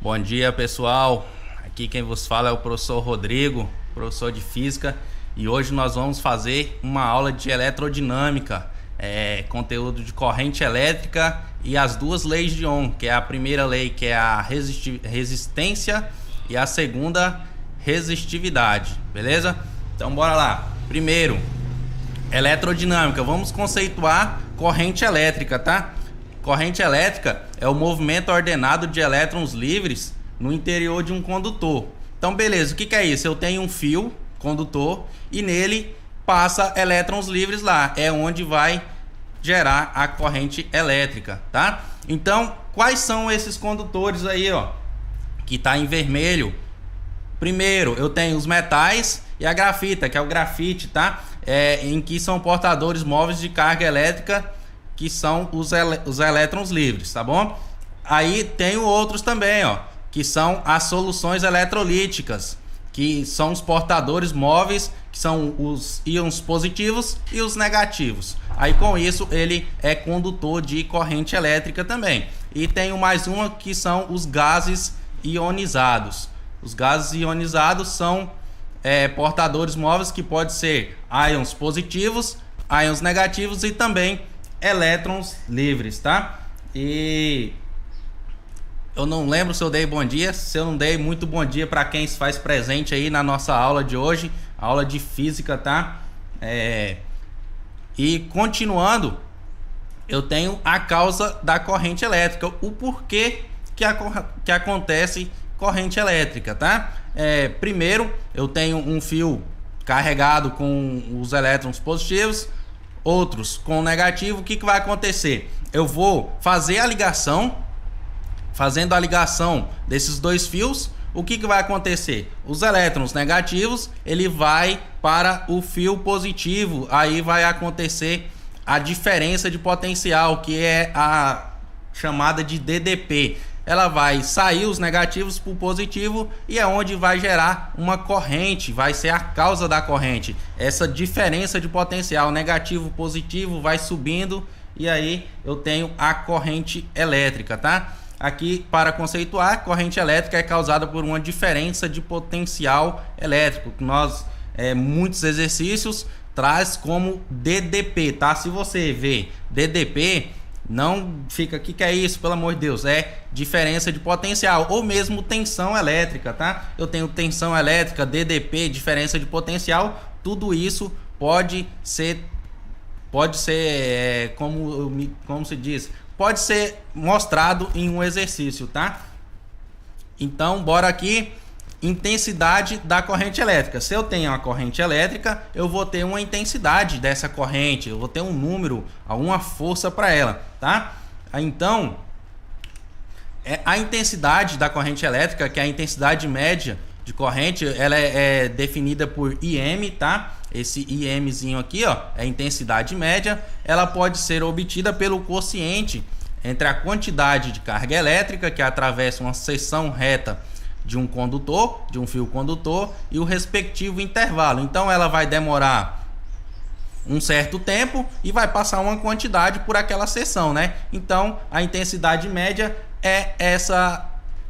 Bom dia, pessoal. Aqui quem vos fala é o professor Rodrigo, professor de Física, e hoje nós vamos fazer uma aula de eletrodinâmica, conteúdo de corrente elétrica e as duas leis de Ohm, que é a primeira lei, que é a resistência, e a segunda, resistividade, beleza? Então bora lá. Primeiro, eletrodinâmica. Vamos conceituar corrente elétrica, tá? Corrente elétrica é o movimento ordenado de elétrons livres no interior de um condutor. Então, beleza, o que é isso? Eu tenho um fio condutor e nele passa elétrons livres lá. É onde vai gerar a corrente elétrica, tá? Então, quais são esses condutores aí, ó? Que tá em vermelho. Primeiro, eu tenho os metais e a grafita, que é o grafite, tá? Em que são portadores móveis de carga elétrica, que são os elétrons livres, tá bom? Aí tem outros também, ó, que são as soluções eletrolíticas, que são os portadores móveis, que são os íons positivos e os negativos. Aí com isso ele é condutor de corrente elétrica também. E tem mais uma que são os gases ionizados. Os gases ionizados são portadores móveis que podem ser íons positivos, íons negativos e também elétrons livres, tá? E eu não lembro se eu dei bom dia. Se eu não dei, muito bom dia para quem se faz presente aí na nossa aula de hoje, aula de física, tá? E continuando, eu tenho a causa da corrente elétrica, o porquê que acontece corrente elétrica, tá? Primeiro, eu tenho um fio carregado com os elétrons positivos, outros com negativo. O que vai acontecer? Eu vou fazer a ligação. Fazendo a ligação desses dois fios, o que vai acontecer? Os elétrons negativos, ele vai para o fio positivo. Aí vai acontecer a diferença de potencial, que é a chamada de DDP. Ela vai sair os negativos para o positivo e é onde vai gerar uma corrente, vai ser a causa da corrente. Essa diferença de potencial negativo positivo vai subindo e aí eu tenho a corrente elétrica, tá? Aqui, para conceituar, corrente elétrica é causada por uma diferença de potencial elétrico, que nós, muitos exercícios, traz como DDP, tá? Se você vê DDP, não fica, o que é isso, pelo amor de Deus? É diferença de potencial, ou mesmo tensão elétrica, tá? Eu tenho tensão elétrica, DDP, diferença de potencial, tudo isso pode ser como se diz, pode ser mostrado em um exercício, tá? Então, bora aqui. Intensidade da corrente elétrica. Se eu tenho uma corrente elétrica, eu vou ter uma intensidade dessa corrente, eu vou ter um número, alguma força para ela, tá? Então, a intensidade da corrente elétrica, que é a intensidade média de corrente, ela é definida por IM, tá? Esse IMzinho aqui, ó, é a intensidade média. Ela pode ser obtida pelo quociente entre a quantidade de carga elétrica que atravessa uma seção reta de um condutor, de um fio condutor, e o respectivo intervalo. Então ela vai demorar um certo tempo e vai passar uma quantidade por aquela seção, né? Então a intensidade média é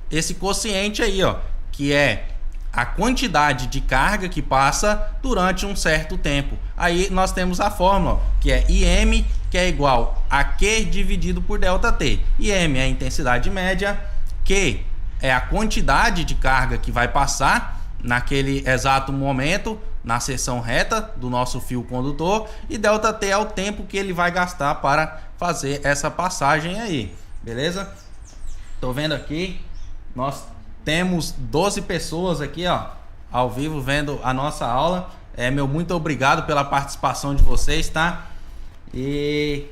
esse quociente aí, ó, que é a quantidade de carga que passa durante um certo tempo. Aí nós temos a fórmula, ó, que é IM, que é igual a Q dividido por ΔT. IM é a intensidade média, Q é a quantidade de carga que vai passar naquele exato momento na seção reta do nosso fio condutor, e ΔT é o tempo que ele vai gastar para fazer essa passagem aí, beleza? Tô vendo aqui, nós temos 12 pessoas aqui, ó, ao vivo vendo a nossa aula. Meu muito obrigado pela participação de vocês, tá? E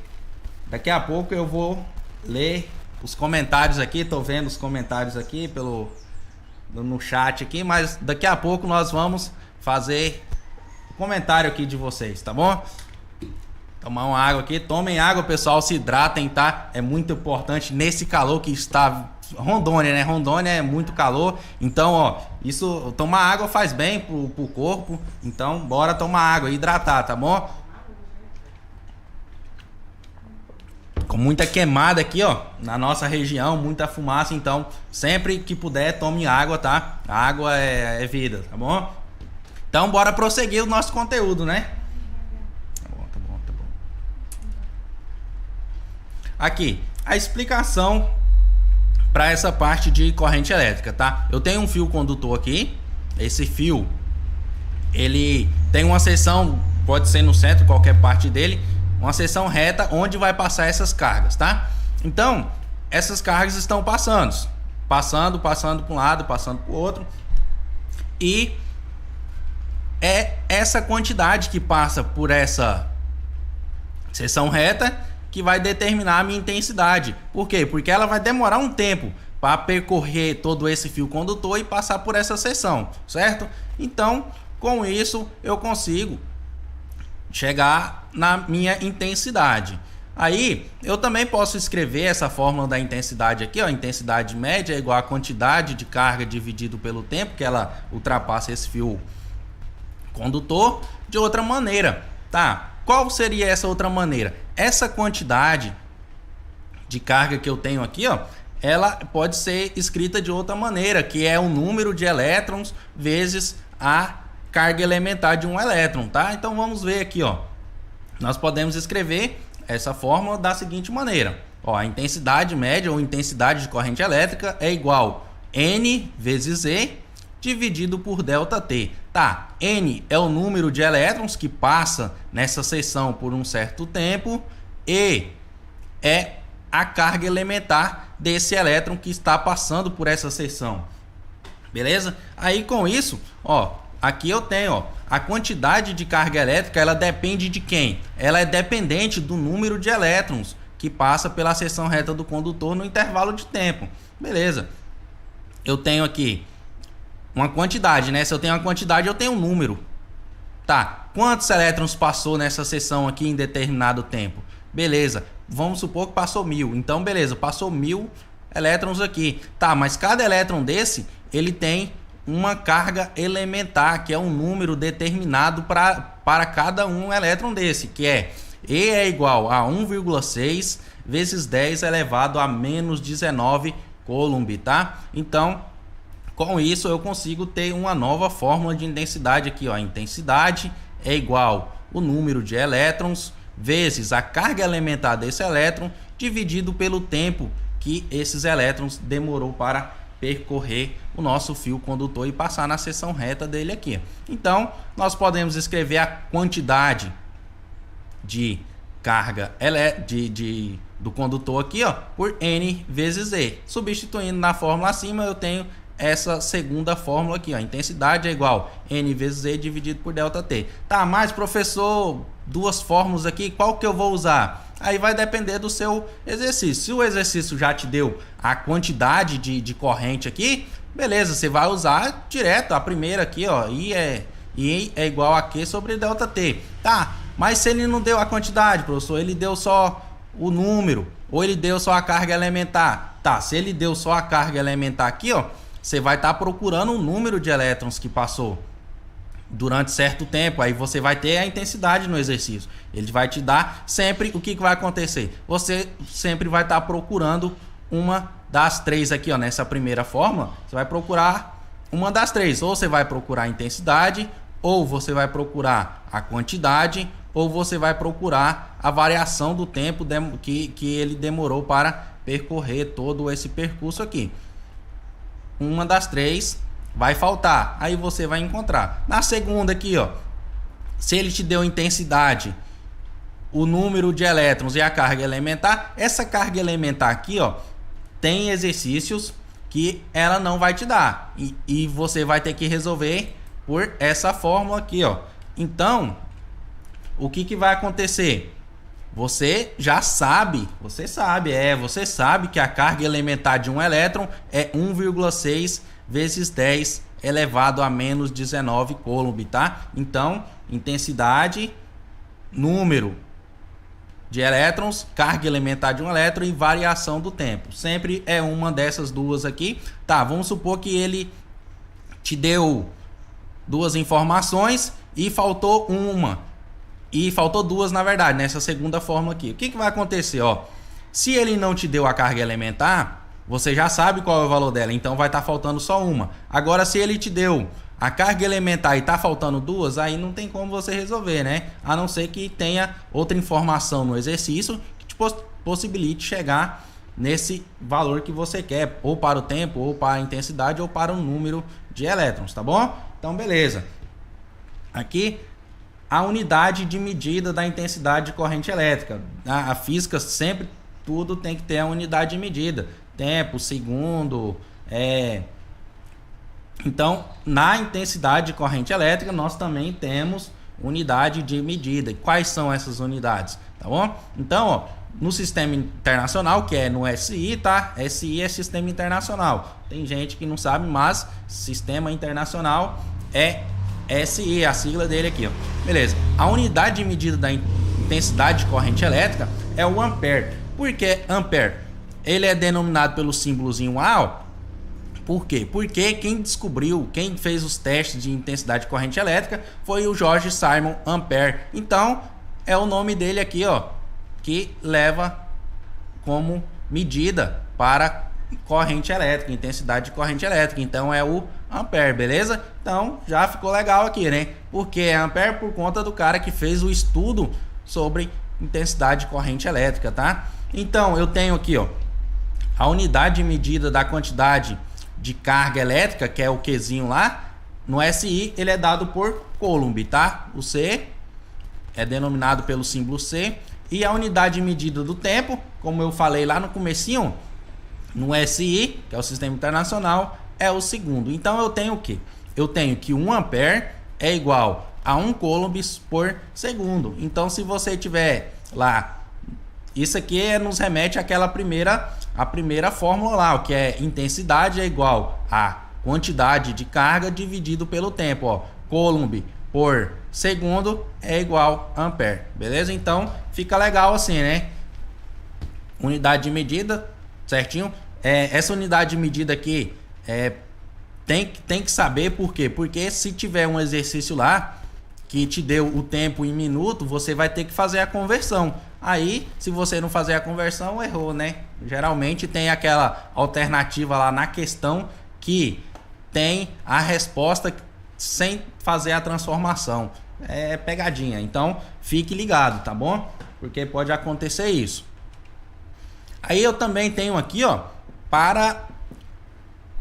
daqui a pouco eu vou ler os comentários aqui. Tô vendo os comentários aqui no chat aqui, mas daqui a pouco nós vamos fazer o comentário aqui de vocês, tá bom? Tomar uma água aqui, tomem água, pessoal, se hidratem, tá? É muito importante nesse calor que está Rondônia, né? Rondônia é muito calor, então, ó, isso, tomar água faz bem pro corpo, então bora tomar água, hidratar, tá bom? com muita queimada aqui, ó, na nossa região, muita fumaça, então sempre que puder tome água, tá? A água é vida, tá bom? Então bora prosseguir o nosso conteúdo, né? Tá bom. Aqui, a explicação para essa parte de corrente elétrica, tá? Eu tenho um fio condutor aqui, esse fio, ele tem uma seção, pode ser no centro, qualquer parte dele, uma seção reta onde vai passar essas cargas, tá? Então, essas cargas estão passando para um lado, passando para o outro, e é essa quantidade que passa por essa seção reta que vai determinar a minha intensidade. Por quê? Porque ela vai demorar um tempo para percorrer todo esse fio condutor e passar por essa seção, certo? Então, com isso, eu consigo chegar na minha intensidade. Aí, eu também posso escrever essa fórmula da intensidade aqui, ó, a intensidade média é igual a quantidade de carga dividido pelo tempo que ela ultrapassa esse fio condutor, de outra maneira, tá? Qual seria essa outra maneira? Essa quantidade de carga que eu tenho aqui, ó, ela pode ser escrita de outra maneira, que é o número de elétrons vezes a carga elementar de um elétron, tá? Então vamos ver aqui, ó. Nós podemos escrever essa fórmula da seguinte maneira. Ó, a intensidade média ou intensidade de corrente elétrica é igual N vezes E dividido por ΔT. Tá, N é o número de elétrons que passa nessa seção por um certo tempo, E é a carga elementar desse elétron que está passando por essa seção. Beleza? Aí com isso, ó, aqui eu tenho, ó, a quantidade de carga elétrica, ela depende de quem? Ela é dependente do número de elétrons que passa pela seção reta do condutor no intervalo de tempo. Beleza? Eu tenho aqui uma quantidade, né? Se eu tenho uma quantidade, eu tenho um número. Tá, quantos elétrons passou nessa seção aqui em determinado tempo? Beleza, vamos supor que passou 1000. Então, beleza, passou 1000 elétrons aqui. Tá, mas cada elétron desse, ele tem uma carga elementar, que é um número determinado para cada um elétron desse, que é E é igual a 1,6 vezes 10 elevado a menos 19 Coulomb, tá? Então, com isso eu consigo ter uma nova fórmula de intensidade aqui, ó. A intensidade é igual o número de elétrons vezes a carga elementar desse elétron dividido pelo tempo que esses elétrons demorou para percorrer o nosso fio condutor e passar na seção reta dele aqui. Então, nós podemos escrever a quantidade de carga do condutor aqui, ó, por N vezes E. Substituindo na fórmula acima, eu tenho essa segunda fórmula aqui, ó. Intensidade é igual N vezes E dividido por ΔT. Tá, mas professor, duas fórmulas aqui, qual que eu vou usar? Aí vai depender do seu exercício. Se o exercício já te deu a quantidade de corrente aqui, beleza, você vai usar direto a primeira aqui, ó. I é igual a Q sobre ΔT. Tá, mas se ele não deu a quantidade, professor, ele deu só o número, ou ele deu só a carga elementar. Tá, se ele deu só a carga elementar aqui, ó, você vai estar procurando o número de elétrons que passou durante certo tempo. Aí você vai ter a intensidade no exercício. Ele vai te dar sempre o que vai acontecer. Você sempre vai estar procurando uma das três aqui, ó, nessa primeira fórmula. Você vai procurar uma das três. Ou você vai procurar a intensidade, ou você vai procurar a quantidade, ou você vai procurar a variação do tempo que ele demorou para percorrer todo esse percurso aqui. Uma das três vai faltar, aí você vai encontrar. Na segunda aqui, ó, se ele te deu intensidade, o número de elétrons e a carga elementar, essa carga elementar aqui, ó, tem exercícios que ela não vai te dar, e você vai ter que resolver por essa fórmula aqui, ó. Então, o que vai acontecer? Você já sabe, você sabe que a carga elementar de um elétron é 1,6 vezes 10 elevado a menos 19 Coulomb, tá? Então, intensidade, número de elétrons, carga elementar de um elétron e variação do tempo. Sempre é uma dessas duas aqui. Tá, vamos supor que ele te deu duas informações e faltou uma. E faltou duas, na verdade, nessa segunda fórmula aqui. O que vai acontecer, ó? Se ele não te deu a carga elementar, você já sabe qual é o valor dela, então vai estar faltando só uma. Agora, se ele te deu a carga elementar e está faltando duas, aí não tem como você resolver, né? A não ser que tenha outra informação no exercício que te possibilite chegar nesse valor que você quer, ou para o tempo, ou para a intensidade, ou para o número de elétrons, tá bom? Então, beleza. Aqui, a unidade de medida da intensidade de corrente elétrica. A física sempre, tudo tem que ter a unidade de medida. Tempo, segundo, Então, na intensidade de corrente elétrica, nós também temos unidade de medida. E quais são essas unidades? Tá bom? Então, ó, no sistema internacional, que é no SI, tá? SI é sistema internacional. Tem gente que não sabe, mas sistema internacional é SI, a sigla dele aqui, ó. Beleza. A unidade de medida da intensidade de corrente elétrica é o ampere. Por que ampere? Ele é denominado pelo símbolozinho A, ó. Por quê? Porque quem descobriu, quem fez os testes de intensidade de corrente elétrica foi o George Simon Ampere. Então, é o nome dele aqui, ó, que leva como medida para corrente elétrica, intensidade de corrente elétrica. Então, é o ampere, beleza? Então, já ficou legal aqui, né? Porque é ampere por conta do cara que fez o estudo sobre intensidade de corrente elétrica, tá? Então, eu tenho aqui, ó, a unidade de medida da quantidade de carga elétrica, que é o Qzinho lá, no SI ele é dado por Coulomb, tá? O C é denominado pelo símbolo C. E a unidade de medida do tempo, como eu falei lá no comecinho, no SI, que é o sistema internacional, é o segundo. Então eu tenho o quê? Eu tenho que 1 ampere é igual a 1 Coulomb por segundo. Então se você tiver lá, isso aqui nos remete àquela primeira fórmula lá, que é intensidade é igual a quantidade de carga dividido pelo tempo, ó. Coulomb por segundo é igual a ampere, beleza? Então fica legal assim, né? Unidade de medida, certinho? Essa unidade de medida aqui tem que saber por quê? Porque se tiver um exercício lá que te deu o tempo em minuto, você vai ter que fazer a conversão. Aí, se você não fazer a conversão, errou, né? Geralmente tem aquela alternativa lá na questão que tem a resposta sem fazer a transformação. É pegadinha. Então, fique ligado, tá bom? Porque pode acontecer isso. Aí eu também tenho aqui, ó, para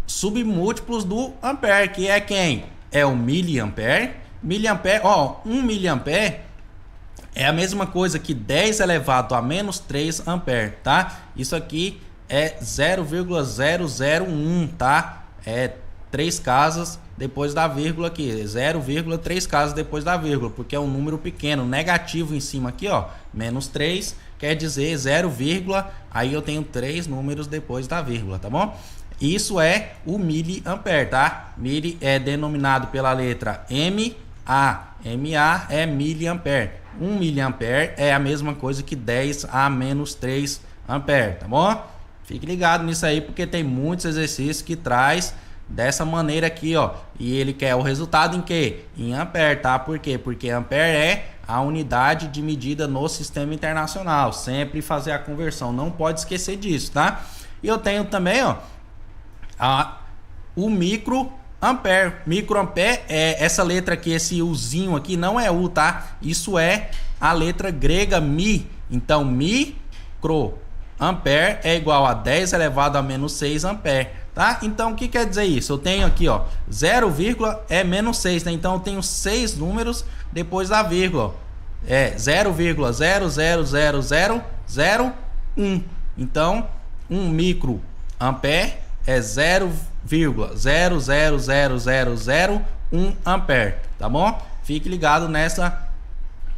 submúltiplos do ampere, que é quem? É o miliampere. Miliampere, ó, 1 miliampere é a mesma coisa que 10 elevado a menos 3 ampere, tá? Isso aqui é 0,001, tá? É 3 casas depois da vírgula aqui, 0,3 casas depois da vírgula, porque é um número pequeno, negativo em cima aqui, ó, menos 3 quer dizer 0, aí eu tenho 3 números depois da vírgula, tá bom? Isso é o miliampere, tá? Mili é denominado pela letra MA. MA é miliampere. 1 miliampere é a mesma coisa que 10 a menos 3 ampere, tá bom? Fique ligado nisso aí, porque tem muitos exercícios que traz dessa maneira aqui, ó. E ele quer o resultado em quê? Em ampere, tá? Por quê? Porque ampere é a unidade de medida no sistema internacional. Sempre fazer a conversão, não pode esquecer disso, tá? E eu tenho também, ó, o microampere. Microampere é essa letra aqui, esse Uzinho aqui não é U, tá? Isso é a letra grega Mi. Então, microampere é igual a 10 elevado a menos 6 ampere, tá? Então, o que quer dizer isso? Eu tenho aqui, ó, 0, é menos 6, né? Então, eu tenho 6 números depois da vírgula. É 0,0000001. Então, 1 microampere é 0,0000001 ampere, tá bom? Fique ligado nessa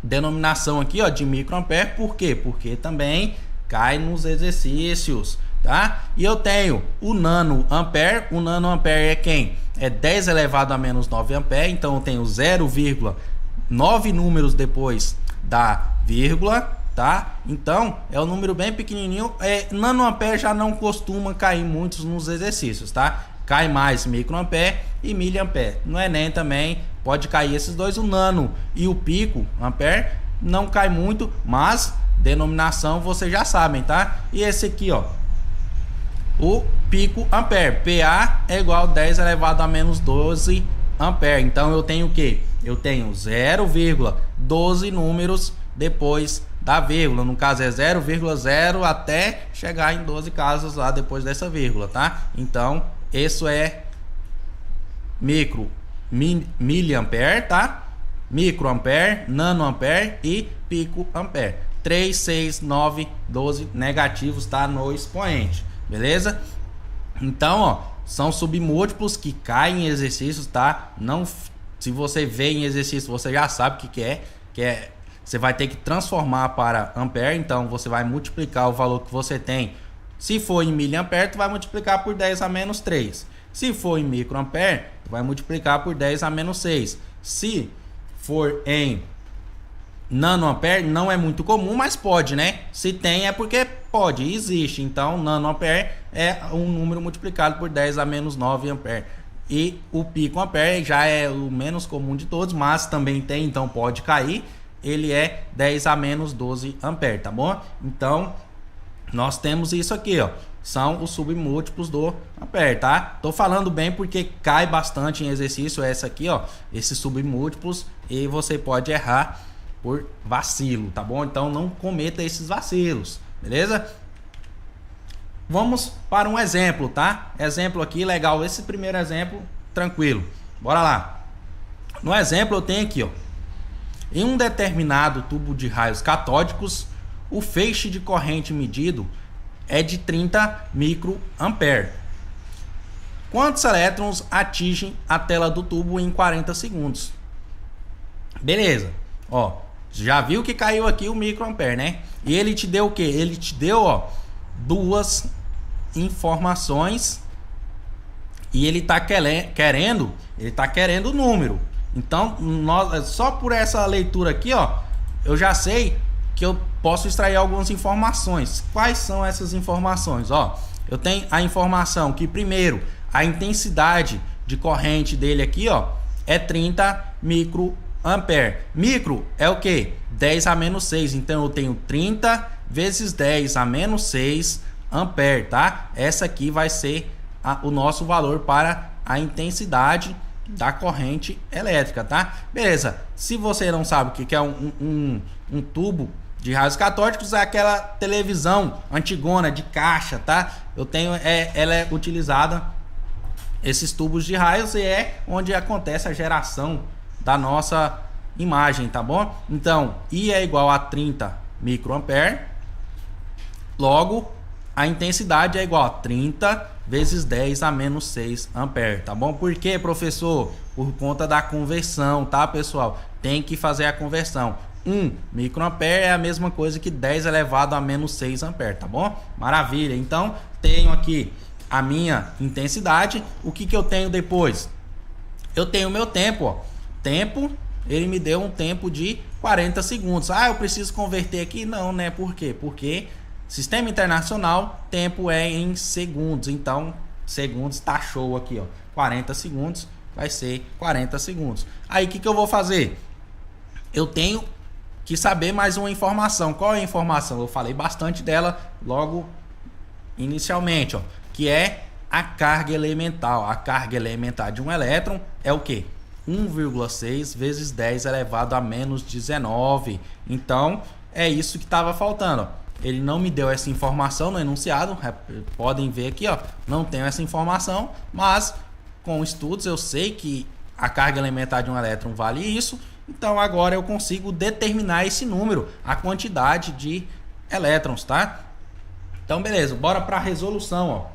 denominação aqui, ó, de microampere. Por quê? Porque também cai nos exercícios, tá? E eu tenho o nanoampere. O nanoampere é quem? É 10 elevado a menos 9 ampere. Então eu tenho 0,9 números depois da vírgula, tá? Então é um número bem pequenininho. Nanoampere já não costuma cair muitos nos exercícios, tá? Cai mais microampere e miliampere. No Enem também pode cair esses dois. O nano e o pico ampere não cai muito, mas denominação vocês já sabem, tá? E esse aqui, ó, o pico ampere, PA é igual a 10 elevado a menos 12 ampere. Então eu tenho o que? Eu tenho 0,12 números depois da vírgula. No caso é 0,0 até chegar em 12 casas lá depois dessa vírgula, tá? Então isso é miliampere, tá? Microampere, nanoampere e pico ampere. 3, 6, 9, 12 negativos, tá? No expoente, beleza? Então, ó, são submúltiplos que caem em exercícios, tá? Não, se você vê em exercício, você já sabe o que é. Você vai ter que transformar para ampere, então você vai multiplicar o valor que você tem. Se for em miliampere, tu vai multiplicar por 10 a menos 3. Se for em microampere, tu vai multiplicar por 10 a menos 6. Se for em nanoampere, não é muito comum, mas pode, né? Se tem é porque pode, existe. Então, nanoampere é um número multiplicado por 10 a menos 9 ampere. E o pico ampere já é o menos comum de todos, mas também tem, então pode cair. Ele é 10 a menos 12 ampere, tá bom? Então, nós temos isso aqui, ó. São os submúltiplos do ampere, tá? Tô falando bem porque cai bastante em exercício essa aqui, ó. Esses submúltiplos, e você pode errar por vacilo, tá bom? Então não cometa esses vacilos, beleza? Vamos para um exemplo, tá? Exemplo aqui, legal. Esse primeiro exemplo, tranquilo. Bora lá. No exemplo eu tenho aqui, ó. Em um determinado tubo de raios catódicos, o feixe de corrente medido é de 30 microampere. Quantos elétrons atingem a tela do tubo em 40 segundos? Beleza. Ó, já viu que caiu aqui o microampere, né? E ele te deu o quê? Ele te deu, ó, duas informações e ele tá querendo o número. Então, só por essa leitura aqui, ó, eu já sei que eu posso extrair algumas informações. Quais são essas informações? Ó, eu tenho a informação que, primeiro, a intensidade de corrente dele aqui, ó, é 30 microampere. Micro é o que? 10 a menos 6. Então, eu tenho 30 vezes 10 a menos 6 ampere, tá? Essa aqui vai ser o nosso valor para a intensidade da corrente elétrica, tá? Beleza. Se você não sabe o que é um tubo de raios catódicos, é aquela televisão antigona de caixa, tá? Eu tenho, ela é utilizada, esses tubos de raios, e é onde acontece a geração da nossa imagem, tá bom? Então, I é igual a 30 microampere, logo a intensidade é igual a 30 vezes 10 a menos 6 ampere, tá bom? Por quê, professor? Por conta da conversão, tá, pessoal? Tem que fazer a conversão. 1 microampere é a mesma coisa que 10 elevado a menos 6 ampere, tá bom? Maravilha. Então, tenho aqui a minha intensidade. O que eu tenho depois? Eu tenho o meu tempo, ó. Tempo, ele me deu um tempo de 40 segundos. Ah, eu preciso converter aqui? Não, né? Por quê? Porque Sistema Internacional, tempo é em segundos. Então, segundos tá show aqui, ó. 40 segundos vai ser 40 segundos. Aí, o que eu vou fazer? Eu tenho que saber mais uma informação. Qual é a informação? Eu falei bastante dela logo inicialmente, ó. Que é a carga elementar. A carga elementar de um elétron é o quê? 1,6 vezes 10 elevado a menos 19. Então, é isso que estava faltando, ó. Ele não me deu essa informação no enunciado, podem ver aqui, ó, não tenho essa informação, mas com estudos eu sei que a carga elementar de um elétron vale isso, então agora eu consigo determinar esse número, a quantidade de elétrons, tá? Então beleza, bora para a resolução, ó.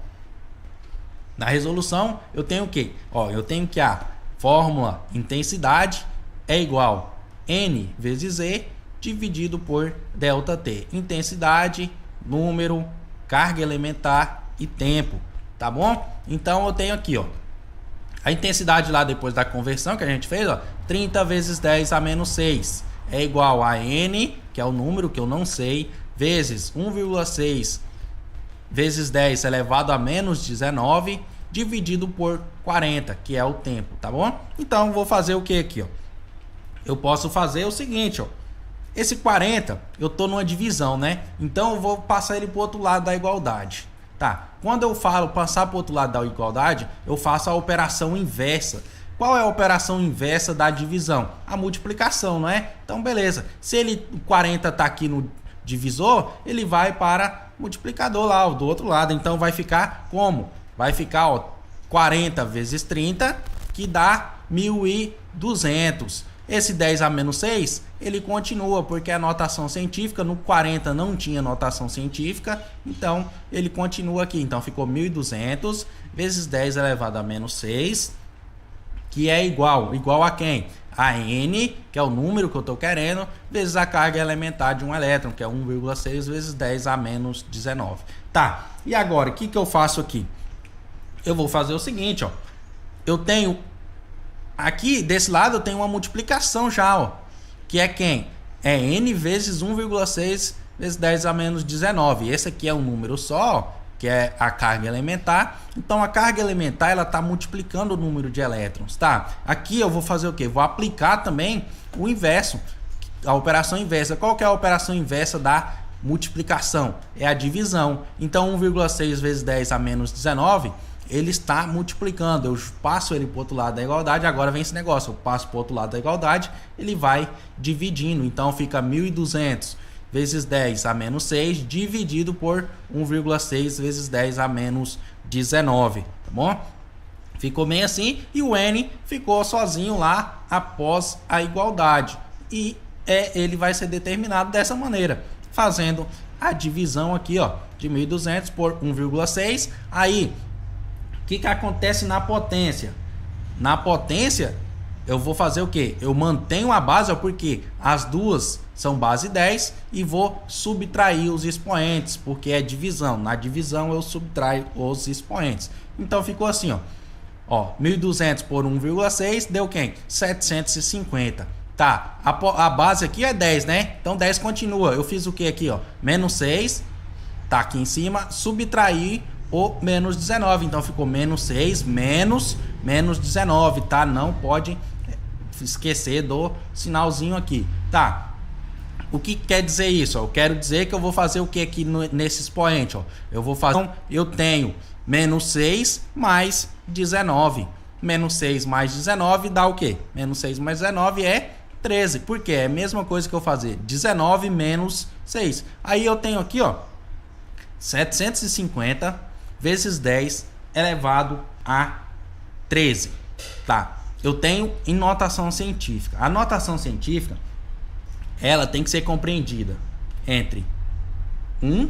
Na resolução eu tenho o quê? Ó, eu tenho que a fórmula intensidade é igual N vezes E dividido por ΔT. Intensidade, número, carga elementar e tempo, tá bom? Então eu tenho aqui, ó, a intensidade lá depois da conversão que a gente fez, ó, 30 vezes 10 a menos 6 é igual a N, que é o número que eu não sei, vezes 1,6 vezes 10 elevado a menos 19 dividido por 40, que é o tempo, tá bom? Então vou fazer o que aqui, ó? Eu posso fazer o seguinte, ó. Esse 40, eu estou numa divisão, né? Então eu vou passar ele para o outro lado da igualdade. Tá, quando eu falo passar para o outro lado da igualdade, eu faço a operação inversa. Qual é a operação inversa da divisão? A multiplicação, não é? Então, beleza. Se o 40 está aqui no divisor, ele vai para o multiplicador lá, do outro lado. Então, vai ficar como? Vai ficar, ó, 40 vezes 30, que dá 1.200. Esse 10 a menos 6, ele continua, porque a notação científica, no 40 não tinha notação científica, então ele continua aqui. Então ficou 1.200 vezes 10 elevado a menos 6, que é igual a quem? A n, que é o número que eu estou querendo, vezes a carga elementar de um elétron, que é 1,6 vezes 10 a menos 19. Tá, e agora, o que eu faço aqui? Eu vou fazer o seguinte, ó. Eu tenho... Aqui, desse lado, eu tenho uma multiplicação já, ó. Que é quem? É n vezes 1,6 vezes 10 a menos 19. Esse aqui é um número só, que é a carga elementar. Então, a carga elementar, ela está multiplicando o número de elétrons, tá? Aqui eu vou fazer o quê? Vou aplicar também o inverso, a operação inversa. Qual que é a operação inversa da multiplicação? É a divisão. Então, 1,6 vezes 10 a menos 19... ele está multiplicando, eu passo ele para o outro lado da igualdade, agora vem esse negócio, eu passo para o outro lado da igualdade, ele vai dividindo, então fica 1.200 vezes 10 a menos 6, dividido por 1,6 vezes 10 a menos 19, tá bom? Ficou bem assim, e o n ficou sozinho lá após a igualdade, e ele vai ser determinado dessa maneira, fazendo a divisão aqui, ó, de 1.200 por 1,6, aí... O que acontece na potência? Na potência, eu vou fazer o quê? Eu mantenho a base, porque as duas são base 10, e vou subtrair os expoentes, porque é divisão. Na divisão, eu subtraio os expoentes. Então, ficou assim, ó. 1.200 por 1,6 deu quem? 750. Tá, a base aqui é 10, né? Então, 10 continua. Eu fiz o que aqui, ó? Menos 6, tá aqui em cima, subtrair o menos 19, então ficou menos 6 menos 19, tá? Não pode esquecer do sinalzinho aqui, tá? O que quer dizer isso? Eu quero dizer que eu vou fazer o que aqui nesse expoente, ó? Eu vou fazer, então, eu tenho menos 6 mais 19, menos 6 mais 19 dá o quê? Menos 6 mais 19 é 13, porque é a mesma coisa que eu fazer 19 menos 6, aí eu tenho aqui, ó, 750 vezes 10 elevado a 13, tá? Eu tenho em notação científica. A notação científica, ela tem que ser compreendida entre 1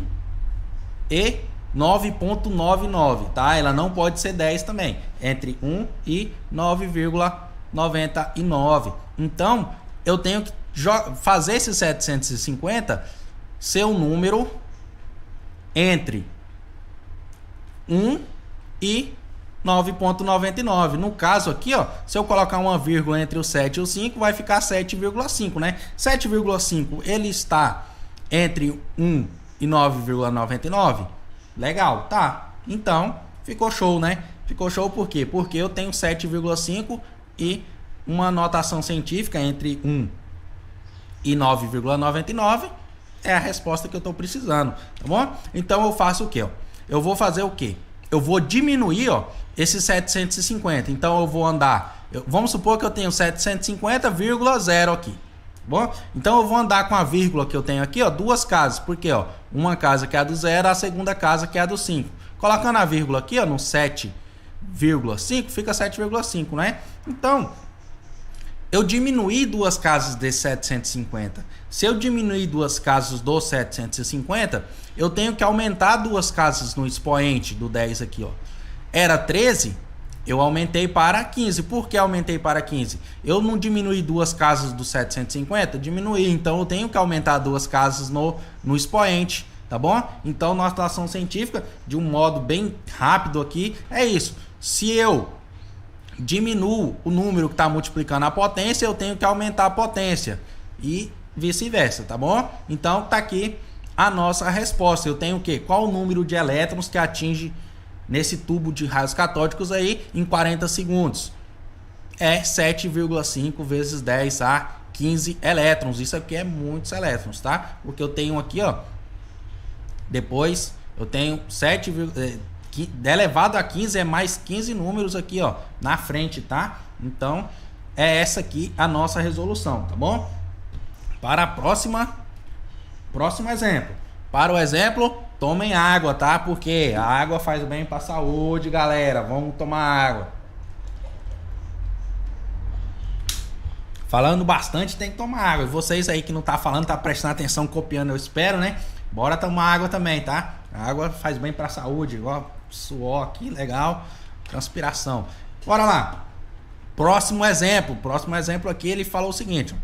e 9,99, tá? Ela não pode ser 10 também. Entre 1 e 9,99. Então, eu tenho que fazer esse 750 ser um número entre 1 e 9,99. No caso aqui, ó, se eu colocar uma vírgula entre o 7 e o 5, vai ficar 7,5, né? 7,5 ele está entre 1 e 9,99. Legal, tá? Então, ficou show, né? Ficou show por quê? Porque eu tenho 7,5 e uma notação científica entre 1 e 9,99 é a resposta que eu estou precisando, tá bom? Então eu faço o quê, ó? Eu vou fazer o quê? Eu vou diminuir, ó, esse 750. Então eu vou andar... vamos supor que eu tenho 750,0 aqui. Tá bom? Então eu vou andar com a vírgula que eu tenho aqui, ó, duas casas. Porque, ó, uma casa que é a do 0, a segunda casa que é a do 5. Colocando a vírgula aqui, ó, no 7,5, fica 7,5, né? Então, eu diminuí duas casas desse 750. Se eu diminuir duas casas do 750, eu tenho que aumentar duas casas no expoente do 10 aqui, ó. Era 13, eu aumentei para 15. Por que aumentei para 15? Eu não diminuí duas casas do 750? Diminuí, então eu tenho que aumentar duas casas no expoente, tá bom? Então, notação científica, de um modo bem rápido aqui, é isso. Se eu diminuo o número que está multiplicando a potência, eu tenho que aumentar a potência e vice-versa, tá bom? Então tá aqui a nossa resposta. Eu tenho o quê? Qual o número de elétrons que atinge nesse tubo de raios catódicos aí em 40 segundos? É 7,5 vezes 10 a 15 elétrons. Isso aqui é muitos elétrons, tá? Porque eu tenho aqui, ó, depois eu tenho 7, elevado a 15 é mais 15 números aqui, ó, na frente, tá? Então, é essa aqui a nossa resolução, tá bom? Para a próximo exemplo. Para o exemplo, tomem água, tá? Porque a água faz bem para a saúde, galera. Vamos tomar água. Falando bastante, tem que tomar água. E vocês aí que não tá falando, tá prestando atenção, copiando, eu espero, né? Bora tomar água também, tá? A água faz bem para a saúde, igual suor aqui, legal. Transpiração. Bora lá. Próximo exemplo aqui, ele falou o seguinte: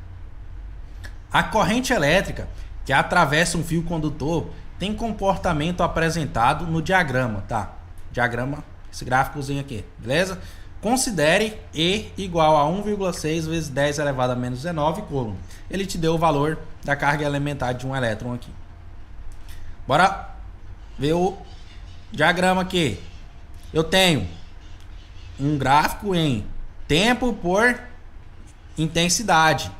a corrente elétrica que atravessa um fio condutor tem comportamento apresentado no diagrama, tá? Diagrama, esse gráficozinho aqui, beleza? Considere E igual a 1,6 vezes 10 elevado a menos 19 coulomb. Ele te deu o valor da carga elementar de um elétron aqui. Bora ver o diagrama aqui. Eu tenho um gráfico em tempo por intensidade.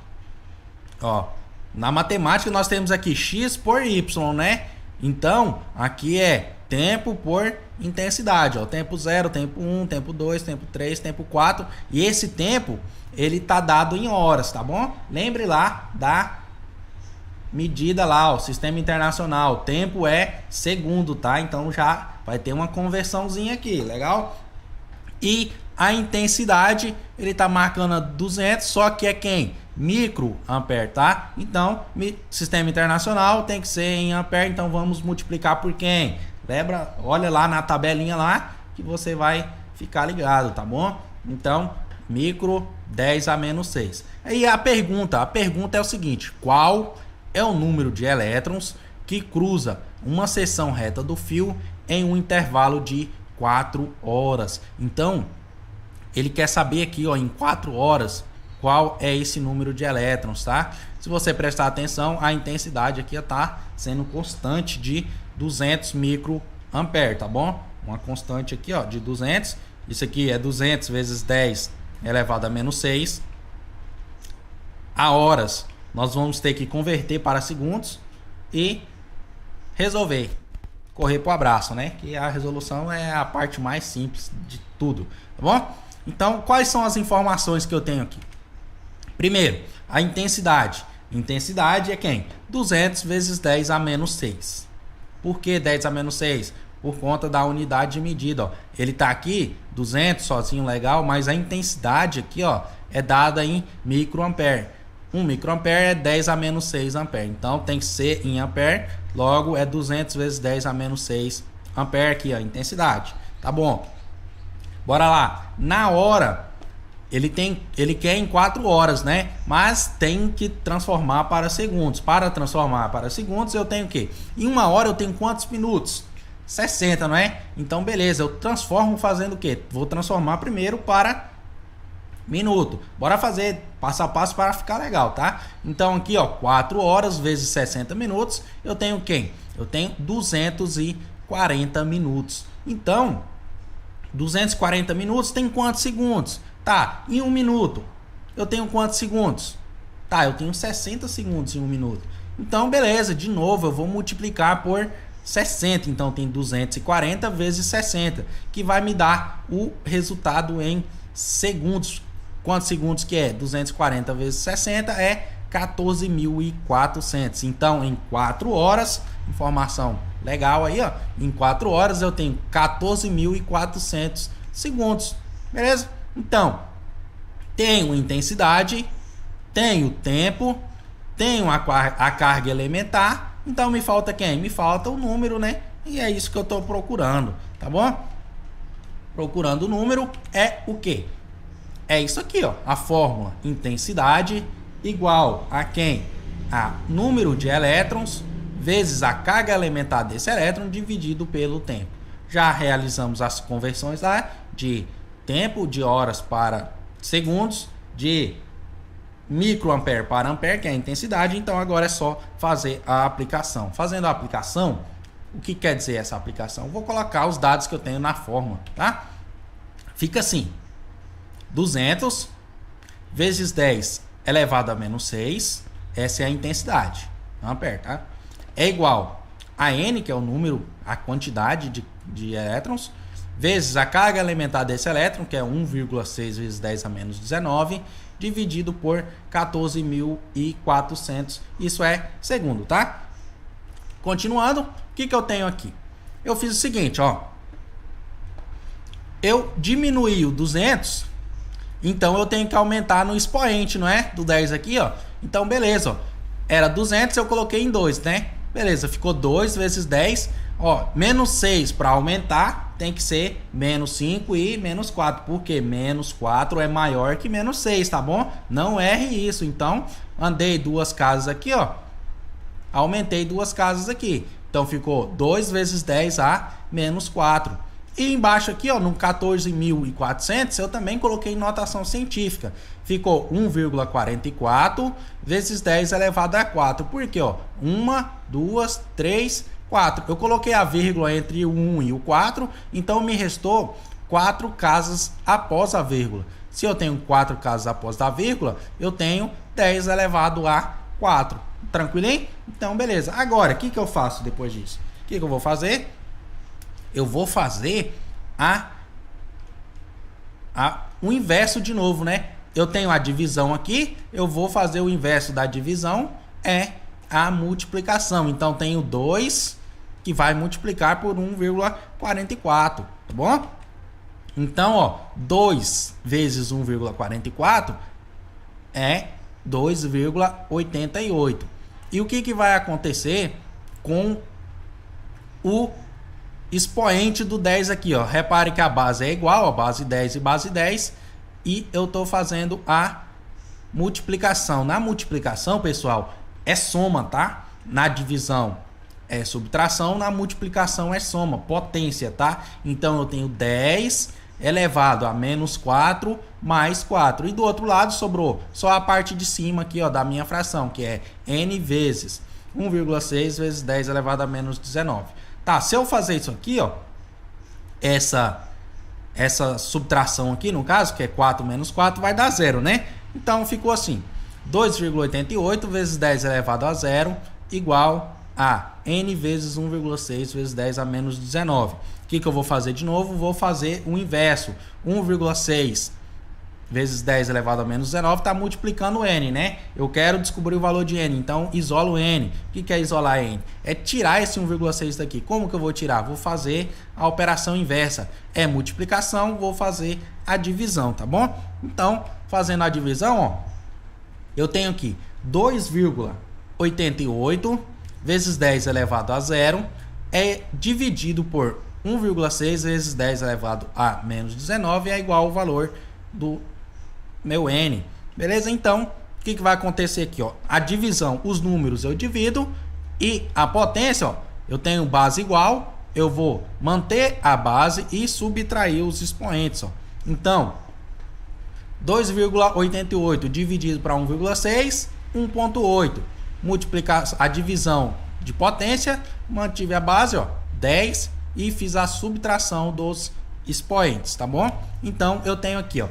Ó, na matemática nós temos aqui x por y, né? Então, aqui é tempo por intensidade, ó, tempo 0, tempo 1, tempo 2, tempo 3, tempo 4, e esse tempo ele tá dado em horas, tá bom? Lembre lá da medida lá, ó, sistema internacional, tempo é segundo, tá? Então já vai ter uma conversãozinha aqui, legal? E a intensidade, ele tá marcando a 200, só que é quem? Microampere, tá? Então, sistema internacional tem que ser em ampere, então vamos multiplicar por quem? Lembra? Olha lá na tabelinha lá que você vai ficar ligado, tá bom? Então, micro 10 a menos 6. Aí a pergunta é o seguinte: qual é o número de elétrons que cruza uma seção reta do fio em um intervalo de 4 horas? Então, ele quer saber aqui, ó, em 4 horas, qual é esse número de elétrons, tá? Se você prestar atenção, a intensidade aqui está sendo constante de 200 microampere, tá bom? Uma constante aqui, ó, de 200. Isso aqui é 200 vezes 10 elevado a menos 6. A horas, nós vamos ter que converter para segundos e resolver. Correr pro abraço, né? Que a resolução é a parte mais simples de tudo, tá bom? Então, quais são as informações que eu tenho aqui? Primeiro, a intensidade. Intensidade é quem? 200 vezes 10 a menos 6. Por que 10 a menos 6? Por conta da unidade de medida, ó. Ele tá aqui, 200 sozinho, legal, mas a intensidade aqui, ó, é dada em microampere. 1 microampere é 10 a menos 6 ampere. Então, tem que ser em ampere, logo é 200 vezes 10 a menos 6 ampere aqui, ó, a intensidade. Tá bom. Bora lá. Na hora, ele quer em 4 horas, né? Mas tem que transformar para segundos. Para transformar para segundos, eu tenho o quê? Em 1 hora eu tenho quantos minutos? 60, não é? Então, beleza. Eu transformo fazendo o quê? Vou transformar primeiro para minuto. Bora fazer passo a passo para ficar legal, tá? Então, aqui, ó, 4 horas vezes 60 minutos, eu tenho quem? Eu tenho 240 minutos. Então, 240 minutos tem quantos segundos? Tá, em 1 minuto eu tenho quantos segundos? Tá, eu tenho 60 segundos em 1 minuto. Então, beleza, de novo eu vou multiplicar por 60. Então, tem 240 vezes 60, que vai me dar o resultado em segundos. Quantos segundos que é? 240 vezes 60 é 14.400. Então, em 4 horas, informação legal aí, ó. Em 4 horas eu tenho 14.400 segundos. Beleza? Então, tenho intensidade, tenho tempo, tenho a carga elementar. Então, me falta quem? Me falta o número, né? E é isso que eu estou procurando, tá bom? Procurando o número é o quê? É isso aqui, ó. A fórmula intensidade igual a quem? A número de elétrons vezes a carga elementar desse elétron dividido pelo tempo. Já realizamos as conversões lá de tempo, de horas para segundos, de microampere para ampere, que é a intensidade. Então agora é só fazer a aplicação. Fazendo a aplicação, o que quer dizer essa aplicação? Vou colocar os dados que eu tenho na fórmula, tá? Fica assim: 200 vezes 10 elevado a menos 6, essa é a intensidade, não aperta, tá? É igual a N, que é o número, a quantidade de elétrons, vezes a carga elementar desse elétron, que é 1,6 vezes 10 a menos 19, dividido por 14.400, isso é segundo, tá? Continuando, o que eu tenho aqui? Eu fiz o seguinte, ó. Eu diminuí o 200, então eu tenho que aumentar no expoente, não é? Do 10 aqui, ó. Então, beleza, ó. Era 200, eu coloquei em 2, né? Beleza, ficou 2 vezes 10, ó. Menos 6 para aumentar tem que ser menos 5 e menos 4. Porque menos 4 é maior que menos 6, tá bom? Não erre isso. Então, andei 2 casas aqui, ó. Aumentei 2 casas aqui. Então, ficou 2 vezes 10 a menos 4. E embaixo aqui, ó, no 14.400, eu também coloquei notação científica. Ficou 1,44 vezes 10 elevado a 4. Por quê, ó? 1, 2, 3, 4. Eu coloquei a vírgula entre o 1 e o 4, então me restou 4 casas após a vírgula. Se eu tenho 4 casas após a vírgula, eu tenho 10 elevado a 4. Tranquilinho? Então, beleza. Agora, o que eu faço depois disso? O que eu vou fazer? Eu vou fazer o inverso de novo, né? Eu tenho a divisão aqui, eu vou fazer o inverso da divisão, é a multiplicação. Então, tenho 2 que vai multiplicar por 1,44, tá bom? Então, ó, 2 vezes 1,44 é 2,88. E o que vai acontecer com o expoente do 10 aqui, ó? Repare que a base é igual, a base 10 e base 10, e eu estou fazendo a multiplicação. Na multiplicação, pessoal, é soma, tá? Na divisão é subtração, na multiplicação é soma, potência, tá? Então eu tenho 10 elevado a menos 4 mais 4. E do outro lado sobrou só a parte de cima aqui, ó, da minha fração, que é n vezes 1,6 vezes 10 elevado a menos 19. Tá, se eu fazer isso aqui, ó, essa subtração aqui, no caso, que é 4 menos 4, vai dar 0, né? Então, ficou assim, 2,88 vezes 10 elevado a 0 igual a n vezes 1,6 vezes 10 a menos 19. O que eu vou fazer de novo? Vou fazer o inverso. 1,6 vezes 10 elevado a menos 19 está multiplicando n, né? Eu quero descobrir o valor de n, então isolo n. O que é isolar n? É tirar esse 1,6 daqui. Como que eu vou tirar? Vou fazer a operação inversa. É multiplicação, vou fazer a divisão, tá bom? Então, fazendo a divisão, ó, eu tenho aqui 2,88 vezes 10 elevado a 0 é dividido por 1,6 vezes 10 elevado a menos 19 é igual ao valor do meu n. Beleza? Então, o que vai acontecer aqui, ó? A divisão, os números eu divido e a potência, ó, eu tenho base igual, eu vou manter a base e subtrair os expoentes, ó. Então, 2,88 dividido para 1,6, 1,8. Multiplicar a divisão de potência, mantive a base, ó, 10 e fiz a subtração dos expoentes, tá bom? Então, eu tenho aqui, ó,